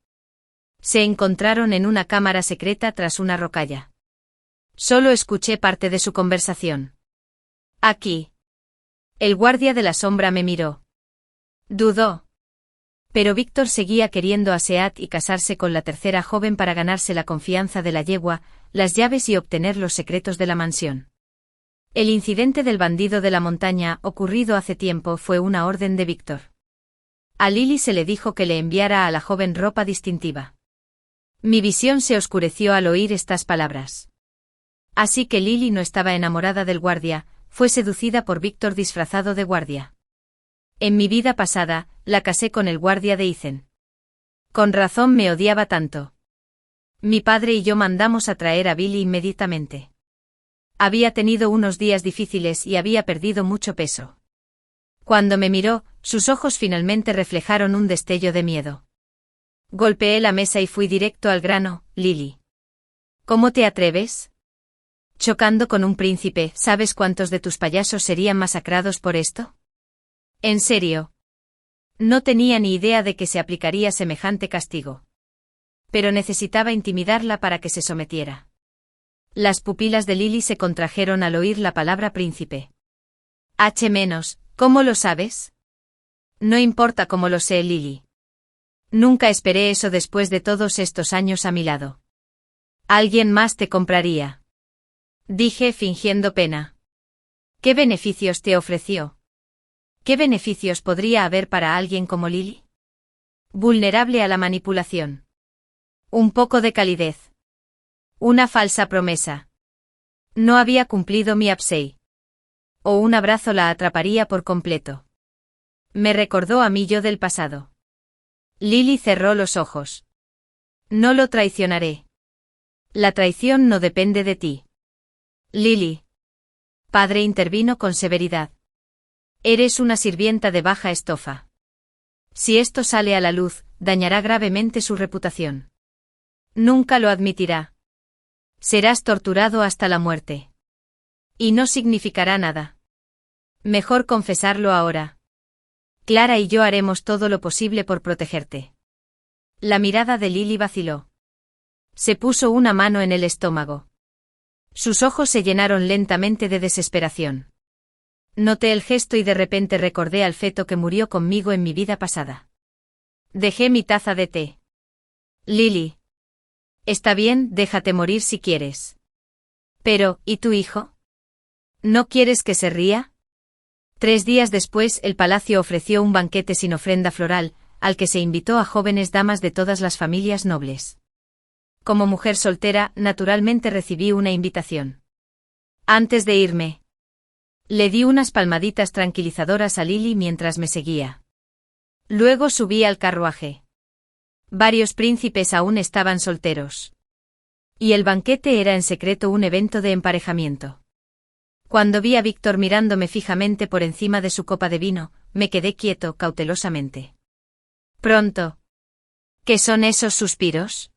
Se encontraron en una cámara secreta tras una rocalla. Solo escuché parte de su conversación. Aquí. El guardia de la sombra me miró. Dudó. Pero Víctor seguía queriendo a Seat y casarse con la tercera joven para ganarse la confianza de la yegua, las llaves y obtener los secretos de la mansión. El incidente del bandido de la montaña, ocurrido hace tiempo, fue una orden de Víctor. A Lily se le dijo que le enviara a la joven ropa distintiva. Mi visión se oscureció al oír estas palabras. Así que Lily no estaba enamorada del guardia, fue seducida por Víctor disfrazado de guardia. En mi vida pasada, la casé con el guardia de Ethan. Con razón me odiaba tanto. Mi padre y yo mandamos a traer a Billy inmediatamente. Había tenido unos días difíciles y había perdido mucho peso. Cuando me miró, sus ojos finalmente reflejaron un destello de miedo. Golpeé la mesa y fui directo al grano. Lily. ¿Cómo te atreves? Chocando con un príncipe, ¿sabes cuántos de tus payasos serían masacrados por esto? ¿En serio? No tenía ni idea de que se aplicaría semejante castigo. Pero necesitaba intimidarla para que se sometiera. Las pupilas de Lily se contrajeron al oír la palabra príncipe. ¿Cómo lo sabes? No importa cómo lo sé, Lily. Nunca esperé eso después de todos estos años a mi lado. Alguien más te compraría. Dije fingiendo pena. ¿Qué beneficios te ofreció? ¿Qué beneficios podría haber para alguien como Lily? Vulnerable a la manipulación. Un poco de calidez. Una falsa promesa. No había cumplido mi absei. O un abrazo la atraparía por completo. Me recordó a mí yo del pasado. Lily cerró los ojos. No lo traicionaré. La traición no depende de ti. Lily. Padre intervino con severidad. Eres una sirvienta de baja estofa. Si esto sale a la luz, dañará gravemente su reputación. Nunca lo admitirá. Serás torturado hasta la muerte. Y no significará nada. Mejor confesarlo ahora. Clara y yo haremos todo lo posible por protegerte. La mirada de Lily vaciló. Se puso una mano en el estómago. Sus ojos se llenaron lentamente de desesperación. Noté el gesto y de repente recordé al feto que murió conmigo en mi vida pasada. Dejé mi taza de té. Lily. Está bien, déjate morir si quieres. Pero, ¿y tu hijo? ¿No quieres que se ría? 3 días después, el palacio ofreció un banquete sin ofrenda floral, al que se invitó a jóvenes damas de todas las familias nobles. Como mujer soltera, naturalmente recibí una invitación. Antes de irme, le di unas palmaditas tranquilizadoras a Lily mientras me seguía. Luego subí al carruaje. Varios príncipes aún estaban solteros. Y el banquete era en secreto un evento de emparejamiento. Cuando vi a Víctor mirándome fijamente por encima de su copa de vino, me quedé quieto cautelosamente. Pronto. ¿Qué son esos suspiros?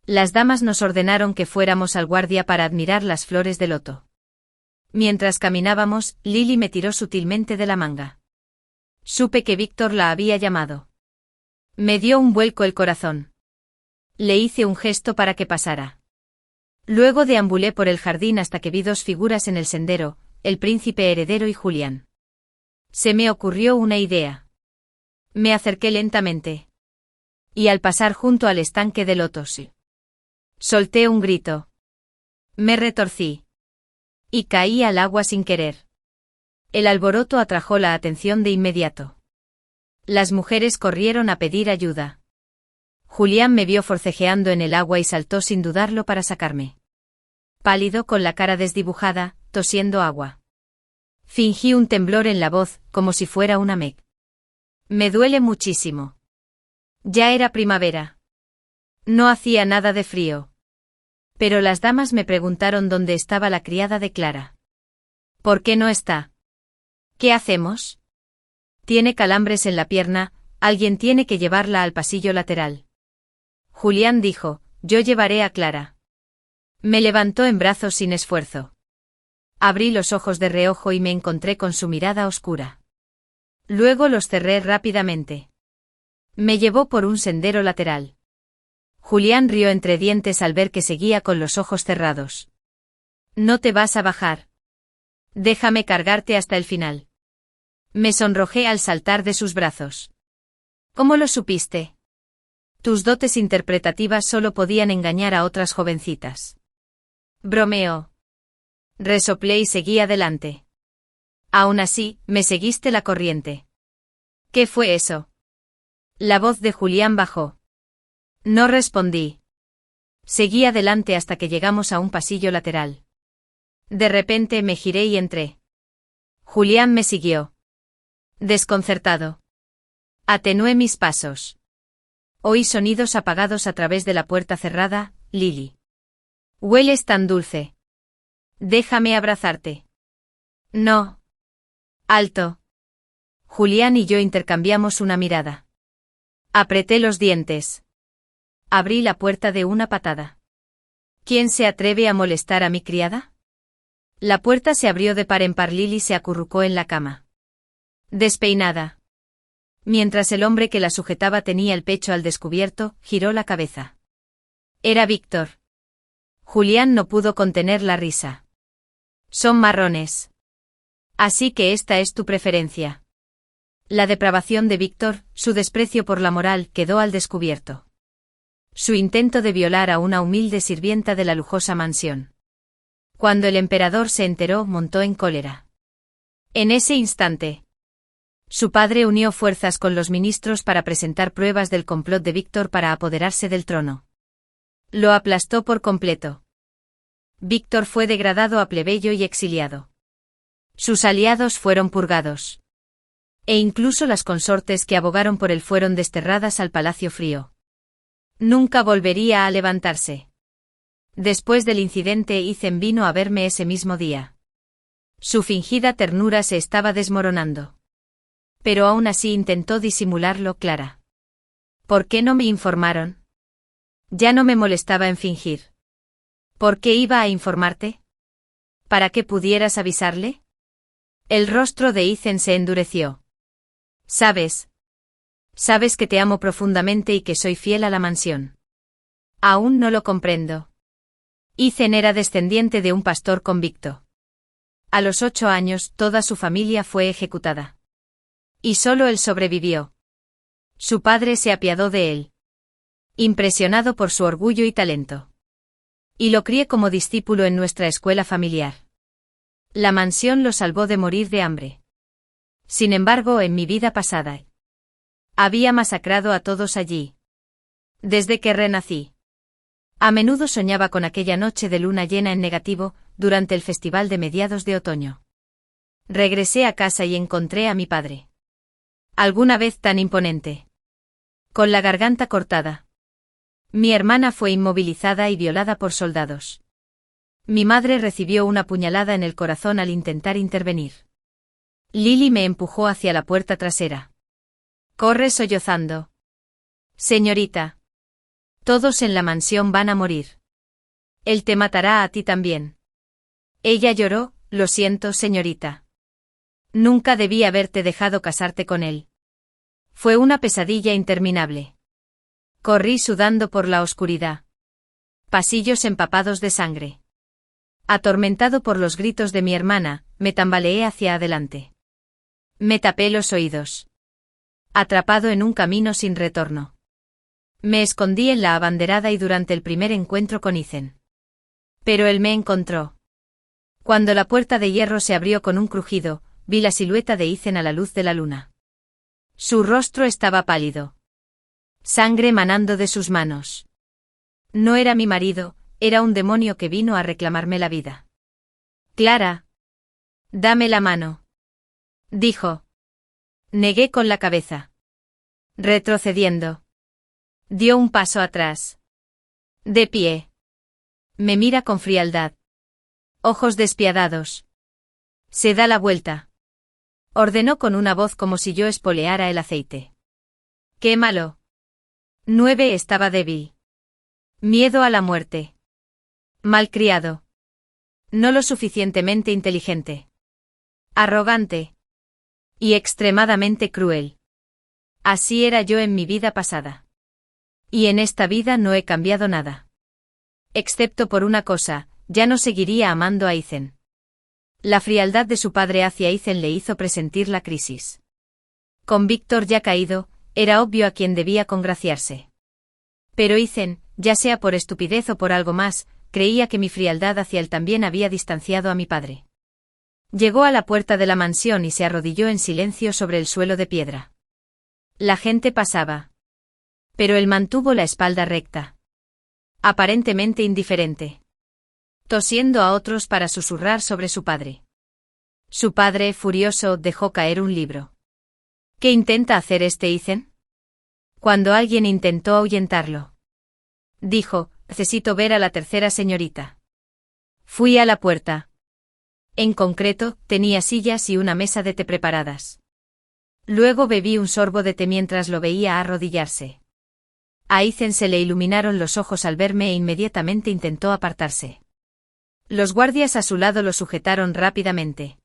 Las damas nos ordenaron que fuéramos al guardia para admirar las flores de loto. Mientras caminábamos, Lily me tiró sutilmente de la manga. Supe que Víctor la había llamado. Me dio un vuelco el corazón. Le hice un gesto para que pasara. Luego deambulé por el jardín hasta que vi 2 figuras en el sendero, el príncipe heredero y Julián. Se me ocurrió una idea. Me acerqué lentamente. Y al pasar junto al estanque de lotos, solté un grito. Me retorcí. Y caí al agua sin querer. El alboroto atrajo la atención de inmediato. Las mujeres corrieron a pedir ayuda. Julián me vio forcejeando en el agua y saltó sin dudarlo para sacarme. Pálido, con la cara desdibujada, tosiendo agua. Fingí un temblor en la voz, como si fuera una mec. Me duele muchísimo. Ya era primavera. No hacía nada de frío. Pero las damas me preguntaron dónde estaba la criada de Clara. ¿Por qué no está? ¿Qué hacemos? Tiene calambres en la pierna, alguien tiene que llevarla al pasillo lateral. Julián dijo, yo llevaré a Clara. Me levantó en brazos sin esfuerzo. Abrí los ojos de reojo y me encontré con su mirada oscura. Luego los cerré rápidamente. Me llevó por un sendero lateral. Julián rió entre dientes al ver que seguía con los ojos cerrados. No te vas a bajar. Déjame cargarte hasta el final. Me sonrojé al saltar de sus brazos. ¿Cómo lo supiste? Tus dotes interpretativas solo podían engañar a otras jovencitas. Bromeó. Resoplé y seguí adelante. Aún así, me seguiste la corriente. ¿Qué fue eso? La voz de Julián bajó. No respondí. Seguí adelante hasta que llegamos a un pasillo lateral. De repente me giré y entré. Julián me siguió. Desconcertado. Atenué mis pasos. Oí sonidos apagados a través de la puerta cerrada. Lily. Hueles tan dulce. Déjame abrazarte. No. Alto. Julián y yo intercambiamos una mirada. Apreté los dientes. Abrí la puerta de una patada. ¿Quién se atreve a molestar a mi criada? La puerta se abrió de par en par. Lily se acurrucó en la cama. Despeinada. Mientras el hombre que la sujetaba tenía el pecho al descubierto, giró la cabeza. Era Víctor. Julián no pudo contener la risa. Son marrones. Así que esta es tu preferencia. La depravación de Víctor, su desprecio por la moral, quedó al descubierto. Su intento de violar a una humilde sirvienta de la lujosa mansión. Cuando el emperador se enteró, montó en cólera. En ese instante, su padre unió fuerzas con los ministros para presentar pruebas del complot de Víctor para apoderarse del trono. Lo aplastó por completo. Víctor fue degradado a plebeyo y exiliado. Sus aliados fueron purgados. E incluso las consortes que abogaron por él fueron desterradas al Palacio Frío. Nunca volvería a levantarse. Después del incidente, Ethan vino a verme ese mismo día. Su fingida ternura se estaba desmoronando. Pero aún así intentó disimularlo. Clara. ¿Por qué no me informaron? Ya no me molestaba en fingir. ¿Por qué iba a informarte? ¿Para que pudieras avisarle? El rostro de Ethan se endureció. ¿Sabes? Sabes que te amo profundamente y que soy fiel a la mansión. Aún no lo comprendo. Ethan era descendiente de un pastor convicto. A los 8 años, toda su familia fue ejecutada. Y solo él sobrevivió. Su padre se apiadó de él, impresionado por su orgullo y talento. Y lo crié como discípulo en nuestra escuela familiar. La mansión lo salvó de morir de hambre. Sin embargo, en mi vida pasada, había masacrado a todos allí. Desde que renací. A menudo soñaba con aquella noche de luna llena en negativo, durante el festival de mediados de otoño. Regresé a casa y encontré a mi padre. Alguna vez tan imponente. Con la garganta cortada. Mi hermana fue inmovilizada y violada por soldados. Mi madre recibió una puñalada en el corazón al intentar intervenir. Lily me empujó hacia la puerta trasera. Corre sollozando. Señorita. Todos en la mansión van a morir. Él te matará a ti también. Ella lloró, lo siento, señorita. Nunca debí haberte dejado casarte con él. Fue una pesadilla interminable. Corrí sudando por la oscuridad. Pasillos empapados de sangre. Atormentado por los gritos de mi hermana, me tambaleé hacia adelante. Me tapé los oídos. Atrapado en un camino sin retorno. Me escondí en la abanderada y durante el primer encuentro con Ethan. Pero él me encontró. Cuando la puerta de hierro se abrió con un crujido, vi la silueta de Ethan a la luz de la luna. Su rostro estaba pálido. Sangre manando de sus manos. No era mi marido, era un demonio que vino a reclamarme la vida. Clara. Dame la mano. Dijo. Negué con la cabeza. Retrocediendo. Dio un paso atrás. De pie. Me mira con frialdad. Ojos despiadados. Se da la vuelta. Ordenó con una voz como si yo espoleara el aceite. ¡Qué malo! 9 estaba débil. Miedo a la muerte. Malcriado. No lo suficientemente inteligente. Arrogante. Y extremadamente cruel. Así era yo en mi vida pasada. Y en esta vida no he cambiado nada. Excepto por una cosa, ya no seguiría amando a Ethan. La frialdad de su padre hacia Ethan le hizo presentir la crisis. Con Víctor ya caído, era obvio a quién debía congraciarse. Pero Ethan, ya sea por estupidez o por algo más, creía que mi frialdad hacia él también había distanciado a mi padre. Llegó a la puerta de la mansión y se arrodilló en silencio sobre el suelo de piedra. La gente pasaba. Pero él mantuvo la espalda recta. Aparentemente indiferente. Tosiendo a otros para susurrar sobre su padre. Su padre, furioso, dejó caer un libro. ¿Qué intenta hacer este Ethan? Cuando alguien intentó ahuyentarlo. Dijo, necesito ver a la tercera señorita. Fui a la puerta. En concreto, tenía sillas y una mesa de té preparadas. Luego bebí un sorbo de té mientras lo veía arrodillarse. A Ethan se le iluminaron los ojos al verme e inmediatamente intentó apartarse. Los guardias a su lado lo sujetaron rápidamente.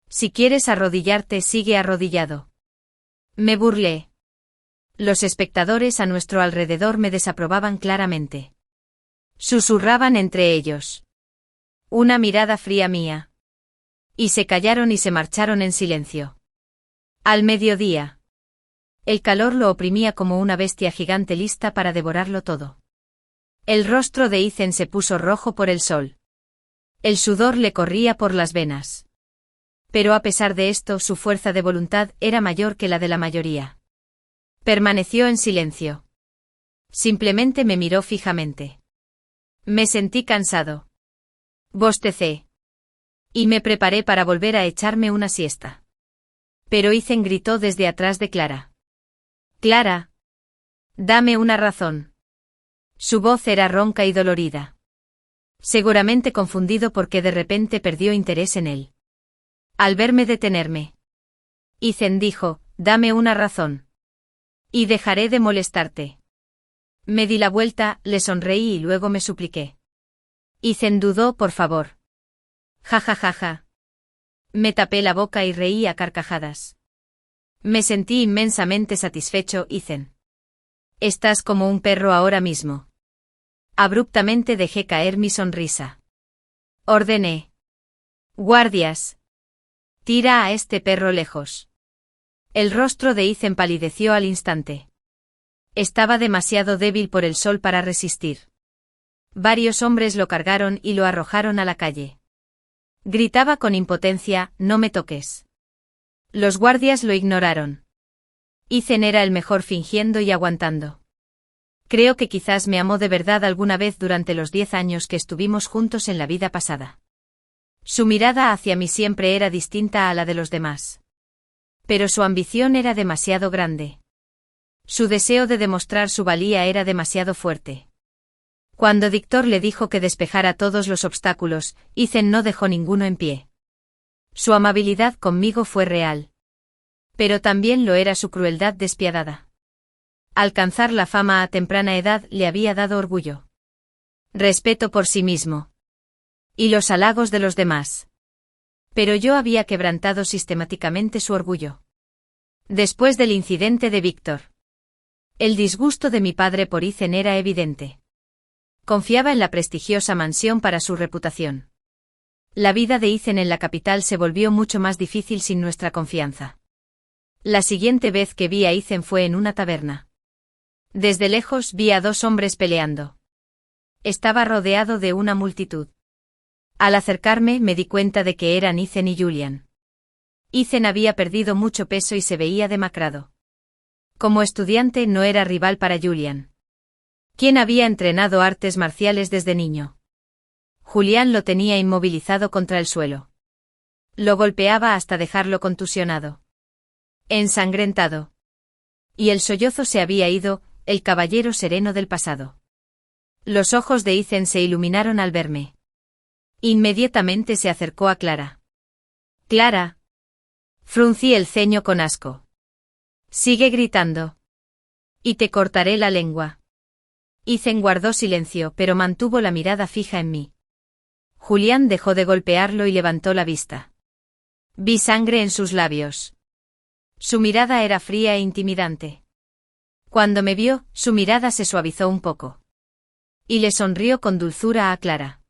Si quieres arrodillarte, sigue arrodillado. Me burlé. Los espectadores a nuestro alrededor me desaprobaban claramente. Susurraban entre ellos. Una mirada fría mía. Y se callaron y se marcharon en silencio. Al mediodía. El calor lo oprimía como una bestia gigante lista para devorarlo todo. El rostro de Ethan se puso rojo por el sol. El sudor le corría por las venas. Pero a pesar de esto, su fuerza de voluntad era mayor que la de la mayoría. Permaneció en silencio. Simplemente me miró fijamente. Me sentí cansado. Bostecé. Y me preparé para volver a echarme una siesta. Pero Ethan gritó desde atrás de Clara. Clara. Dame una razón. Su voz era ronca y dolorida. Seguramente confundido porque de repente perdió interés en él. Al verme detenerme. Ethan dijo, dame una razón. Y dejaré de molestarte. Me di la vuelta, le sonreí y luego me supliqué. Ethan dudó, por favor. Ja ja ja ja. Me tapé la boca y reí a carcajadas. Me sentí inmensamente satisfecho, Ethan. Estás como un perro ahora mismo. Abruptamente dejé caer mi sonrisa. Ordené. Guardias. Tira a este perro lejos. El rostro de Ethan palideció al instante. Estaba demasiado débil por el sol para resistir. Varios hombres lo cargaron y lo arrojaron a la calle. Gritaba con impotencia, no me toques. Los guardias lo ignoraron. Ethan era el mejor fingiendo y aguantando. Creo que quizás me amó de verdad alguna vez durante los 10 años que estuvimos juntos en la vida pasada. Su mirada hacia mí siempre era distinta a la de los demás. Pero su ambición era demasiado grande. Su deseo de demostrar su valía era demasiado fuerte. Cuando Victor le dijo que despejara todos los obstáculos, Ethan no dejó ninguno en pie. Su amabilidad conmigo fue real. Pero también lo era su crueldad despiadada. Alcanzar la fama a temprana edad le había dado orgullo. Respeto por sí mismo. Y los halagos de los demás. Pero yo había quebrantado sistemáticamente su orgullo. Después del incidente de Victor. El disgusto de mi padre por Ethan era evidente. Confiaba en la prestigiosa mansión para su reputación. La vida de Ethan en la capital se volvió mucho más difícil sin nuestra confianza. La siguiente vez que vi a Ethan fue en una taberna. Desde lejos vi a 2 hombres peleando. Estaba rodeado de una multitud. Al acercarme me di cuenta de que eran Ethan y Julian. Ethan había perdido mucho peso y se veía demacrado. Como estudiante no era rival para Julian, quien había entrenado artes marciales desde niño. Julian lo tenía inmovilizado contra el suelo. Lo golpeaba hasta dejarlo contusionado. Ensangrentado. Y el sollozo se había ido, el caballero sereno del pasado. Los ojos de Ethan se iluminaron al verme. Inmediatamente se acercó a Clara. Clara. Fruncí el ceño con asco. Sigue gritando. Y te cortaré la lengua. Ethan guardó silencio, pero mantuvo la mirada fija en mí. Julián dejó de golpearlo y levantó la vista. Vi sangre en sus labios. Su mirada era fría e intimidante. Cuando me vio, su mirada se suavizó un poco. Y le sonrió con dulzura a Clara.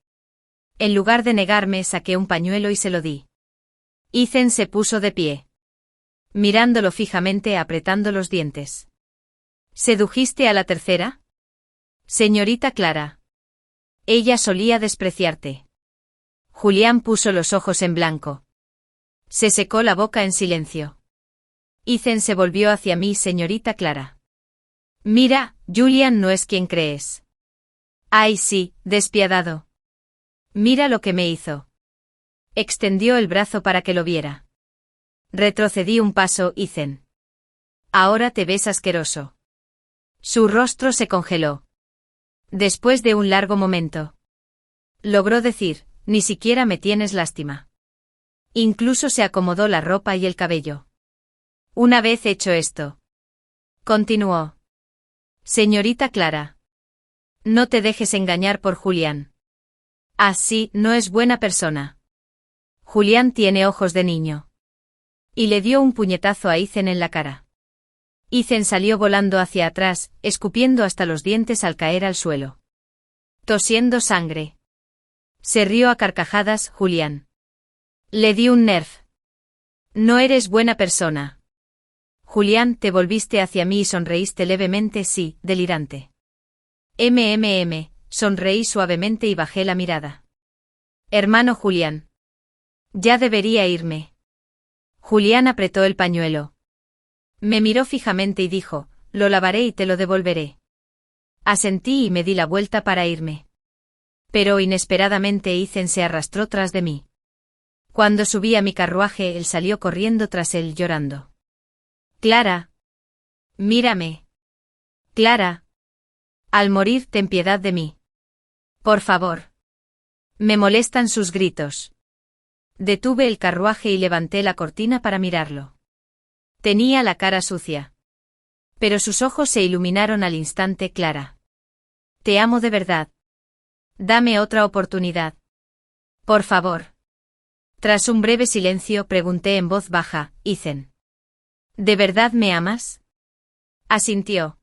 En lugar de negarme, saqué un pañuelo y se lo di. Ethan se puso de pie. Mirándolo fijamente, apretando los dientes. ¿Sedujiste a la tercera? Señorita Clara. Ella solía despreciarte. Julián puso los ojos en blanco. Se secó la boca en silencio. Ethan se volvió hacia mí, señorita Clara. Mira, Julian no es quien crees. Ay sí, despiadado. Mira lo que me hizo. Extendió el brazo para que lo viera. Retrocedí un paso, Ethan. Ahora te ves asqueroso. Su rostro se congeló. Después de un largo momento. Logró decir, ni siquiera me tienes lástima. Incluso se acomodó la ropa y el cabello. Una vez hecho esto. Continuó. Señorita Clara. No te dejes engañar por Julián. Así, no es buena persona. Julián tiene ojos de niño. Y le dio un puñetazo a Ethan en la cara. Ethan salió volando hacia atrás, escupiendo hasta los dientes al caer al suelo. Tosiendo sangre. Se rió a carcajadas, Julián. Le di un nerf. No eres buena persona. Julián, te volviste hacia mí y sonreíste levemente, sí, delirante. Sonreí suavemente y bajé la mirada. Hermano Julián. Ya debería irme. Julián apretó el pañuelo. Me miró fijamente y dijo, lo lavaré y te lo devolveré. Asentí y me di la vuelta para irme. Pero inesperadamente Ethan se arrastró tras de mí. Cuando subí a mi carruaje, él salió corriendo tras él llorando. Clara. Mírame. Clara. Al morir, ten piedad de mí. Por favor. Me molestan sus gritos. Detuve el carruaje y levanté la cortina para mirarlo. Tenía la cara sucia. Pero sus ojos se iluminaron al instante. Clara. Te amo de verdad. Dame otra oportunidad. Por favor. Tras un breve silencio, pregunté en voz baja, Ethan. ¿De verdad me amas? Asintió.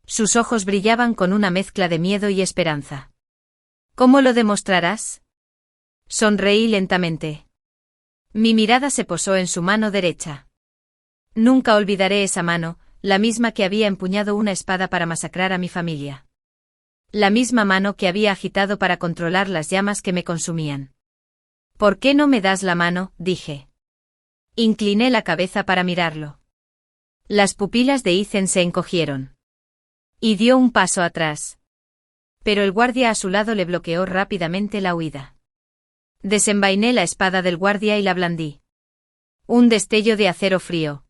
Sus ojos brillaban con una mezcla de miedo y esperanza. ¿Cómo lo demostrarás? Sonreí lentamente. Mi mirada se posó en su mano derecha. Nunca olvidaré esa mano, la misma que había empuñado una espada para masacrar a mi familia. La misma mano que había agitado para controlar las llamas que me consumían. ¿Por qué no me das la mano?, dije. Incliné la cabeza para mirarlo. Las pupilas de Ethan se encogieron. Y dio un paso atrás. Pero el guardia a su lado le bloqueó rápidamente la huida. Desenvainé la espada del guardia y la blandí. Un destello de acero frío.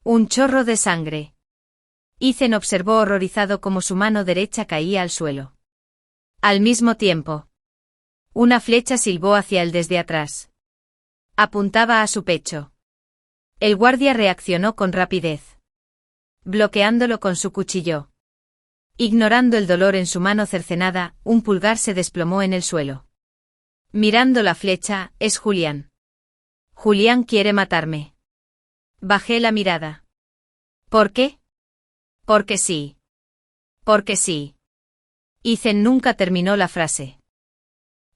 Un chorro de sangre. Ethan observó horrorizado cómo su mano derecha caía al suelo. Al mismo tiempo, una flecha silbó hacia él desde atrás. Apuntaba a su pecho. El guardia reaccionó con rapidez, bloqueándolo con su cuchillo. Ignorando el dolor en su mano cercenada, un pulgar se desplomó en el suelo. Mirando la flecha, es Julián. Julián quiere matarme. Bajé la mirada. ¿Por qué? Porque sí. Porque sí. Ethan nunca terminó la frase.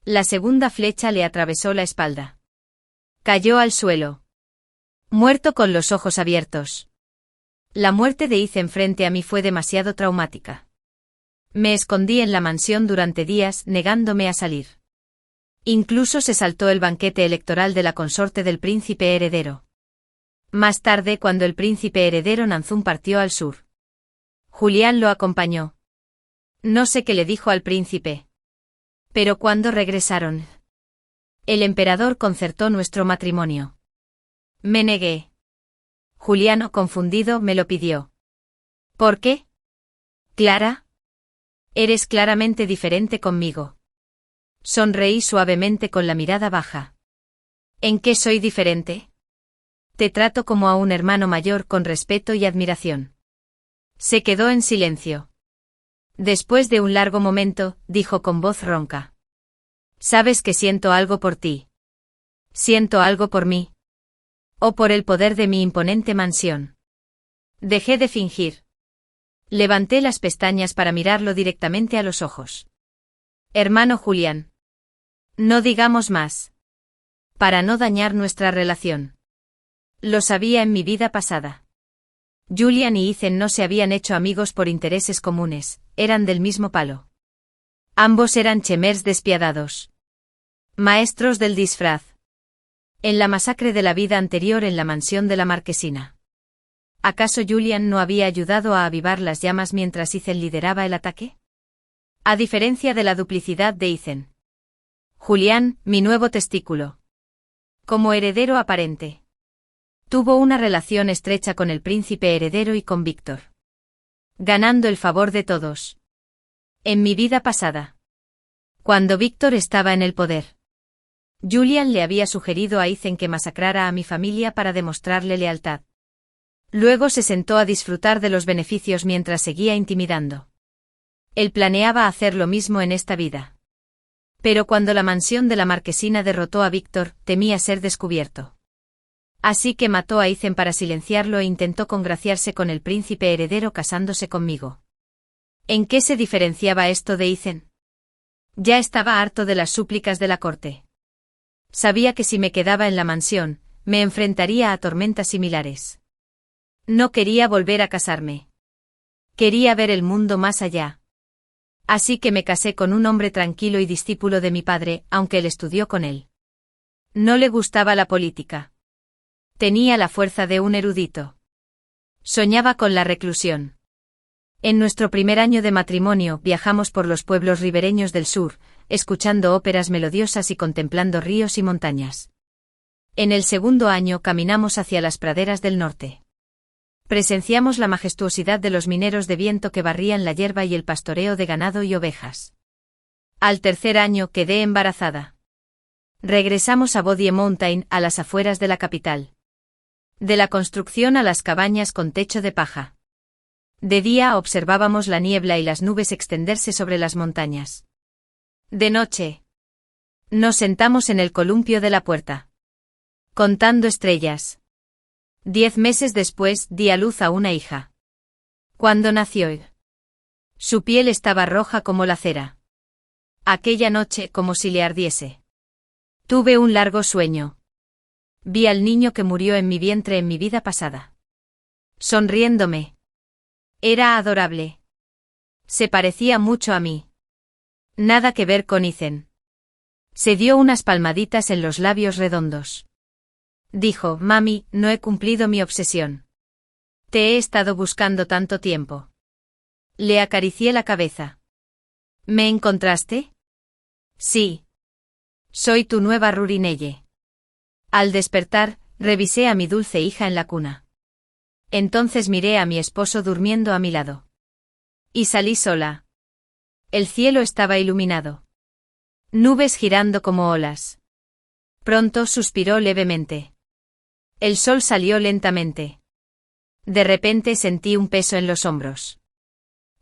La segunda flecha le atravesó la espalda. Cayó al suelo. Muerto con los ojos abiertos. La muerte de Ethan frente a mí fue demasiado traumática. Me escondí en la mansión durante días, negándome a salir. Incluso se saltó el banquete electoral de la consorte del príncipe heredero. Más tarde, cuando el príncipe heredero Nanzún partió al sur, Julián lo acompañó. No sé qué le dijo al príncipe. Pero cuando regresaron, el emperador concertó nuestro matrimonio. Me negué. Juliano, confundido, me lo pidió. ¿Por qué? Clara. Eres claramente diferente conmigo. Sonreí suavemente con la mirada baja. ¿En qué soy diferente? Te trato como a un hermano mayor con respeto y admiración. Se quedó en silencio. Después de un largo momento, dijo con voz ronca. Sabes que siento algo por ti. Siento algo por mí. O por el poder de mi imponente mansión. Dejé de fingir. Levanté las pestañas para mirarlo directamente a los ojos. Hermano Julián. No digamos más. Para no dañar nuestra relación. Lo sabía en mi vida pasada. Julian y Ethan no se habían hecho amigos por intereses comunes, eran del mismo palo. Ambos eran chemers despiadados. Maestros del disfraz. En la masacre de la vida anterior en la mansión de la marquesina. ¿Acaso Julian no había ayudado a avivar las llamas mientras Ethan lideraba el ataque? A diferencia de la duplicidad de Ethan. Julián, mi nuevo testículo. Como heredero aparente. Tuvo una relación estrecha con el príncipe heredero y con Víctor. Ganando el favor de todos. En mi vida pasada. Cuando Víctor estaba en el poder. Julian le había sugerido a Ethan que masacrara a mi familia para demostrarle lealtad. Luego se sentó a disfrutar de los beneficios mientras seguía intimidando. Él planeaba hacer lo mismo en esta vida. Pero cuando la mansión de la marquesina derrotó a Víctor, temía ser descubierto. Así que mató a Ethan para silenciarlo e intentó congraciarse con el príncipe heredero casándose conmigo. ¿En qué se diferenciaba esto de Ethan? Ya estaba harto de las súplicas de la corte. Sabía que si me quedaba en la mansión, me enfrentaría a tormentas similares. No quería volver a casarme. Quería ver el mundo más allá. Así que me casé con un hombre tranquilo y discípulo de mi padre, aunque él estudió con él. No le gustaba la política. Tenía la fuerza de un erudito. Soñaba con la reclusión. En nuestro primer año de matrimonio viajamos por los pueblos ribereños del sur, escuchando óperas melodiosas y contemplando ríos y montañas. En el segundo año caminamos hacia las praderas del norte. Presenciamos la majestuosidad de los mineros de viento que barrían la hierba y el pastoreo de ganado y ovejas. Al tercer año quedé embarazada. Regresamos a Bodie Mountain, a las afueras de la capital. De la construcción a las cabañas con techo de paja. De día observábamos la niebla y las nubes extenderse sobre las montañas. De noche, Nos sentamos en el columpio de la puerta. Contando estrellas. 10 meses después di a luz a una hija. Cuando nació, su piel estaba roja como la cera. Aquella noche como si le ardiese. Tuve un largo sueño. Vi al niño que murió en mi vientre en mi vida pasada. Sonriéndome. Era adorable. Se parecía mucho a mí. Nada que ver con Ethan. Se dio unas palmaditas en los labios redondos. Dijo, mami, no he cumplido mi obsesión. Te he estado buscando tanto tiempo. Le acaricié la cabeza. ¿Me encontraste? Sí. Soy tu nueva Rurinelle. Al despertar, revisé a mi dulce hija en la cuna. Entonces miré a mi esposo durmiendo a mi lado. Y salí sola. El cielo estaba iluminado. Nubes girando como olas. Pronto suspiró levemente. El sol salió lentamente. De repente sentí un peso en los hombros.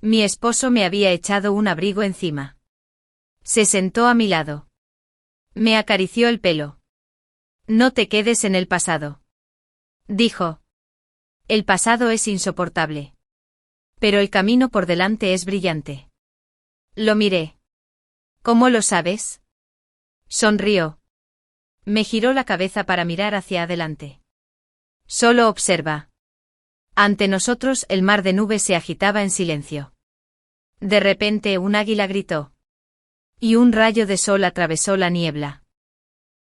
Mi esposo me había echado un abrigo encima. Se sentó a mi lado. Me acarició el pelo. No te quedes en el pasado. Dijo. El pasado es insoportable. Pero el camino por delante es brillante. Lo miré. ¿Cómo lo sabes? Sonrió. Me giró la cabeza para mirar hacia adelante. Solo observa. Ante nosotros el mar de nubes se agitaba en silencio. De repente un águila gritó. Y un rayo de sol atravesó la niebla.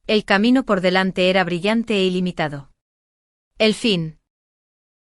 El camino por delante era brillante e ilimitado. El fin.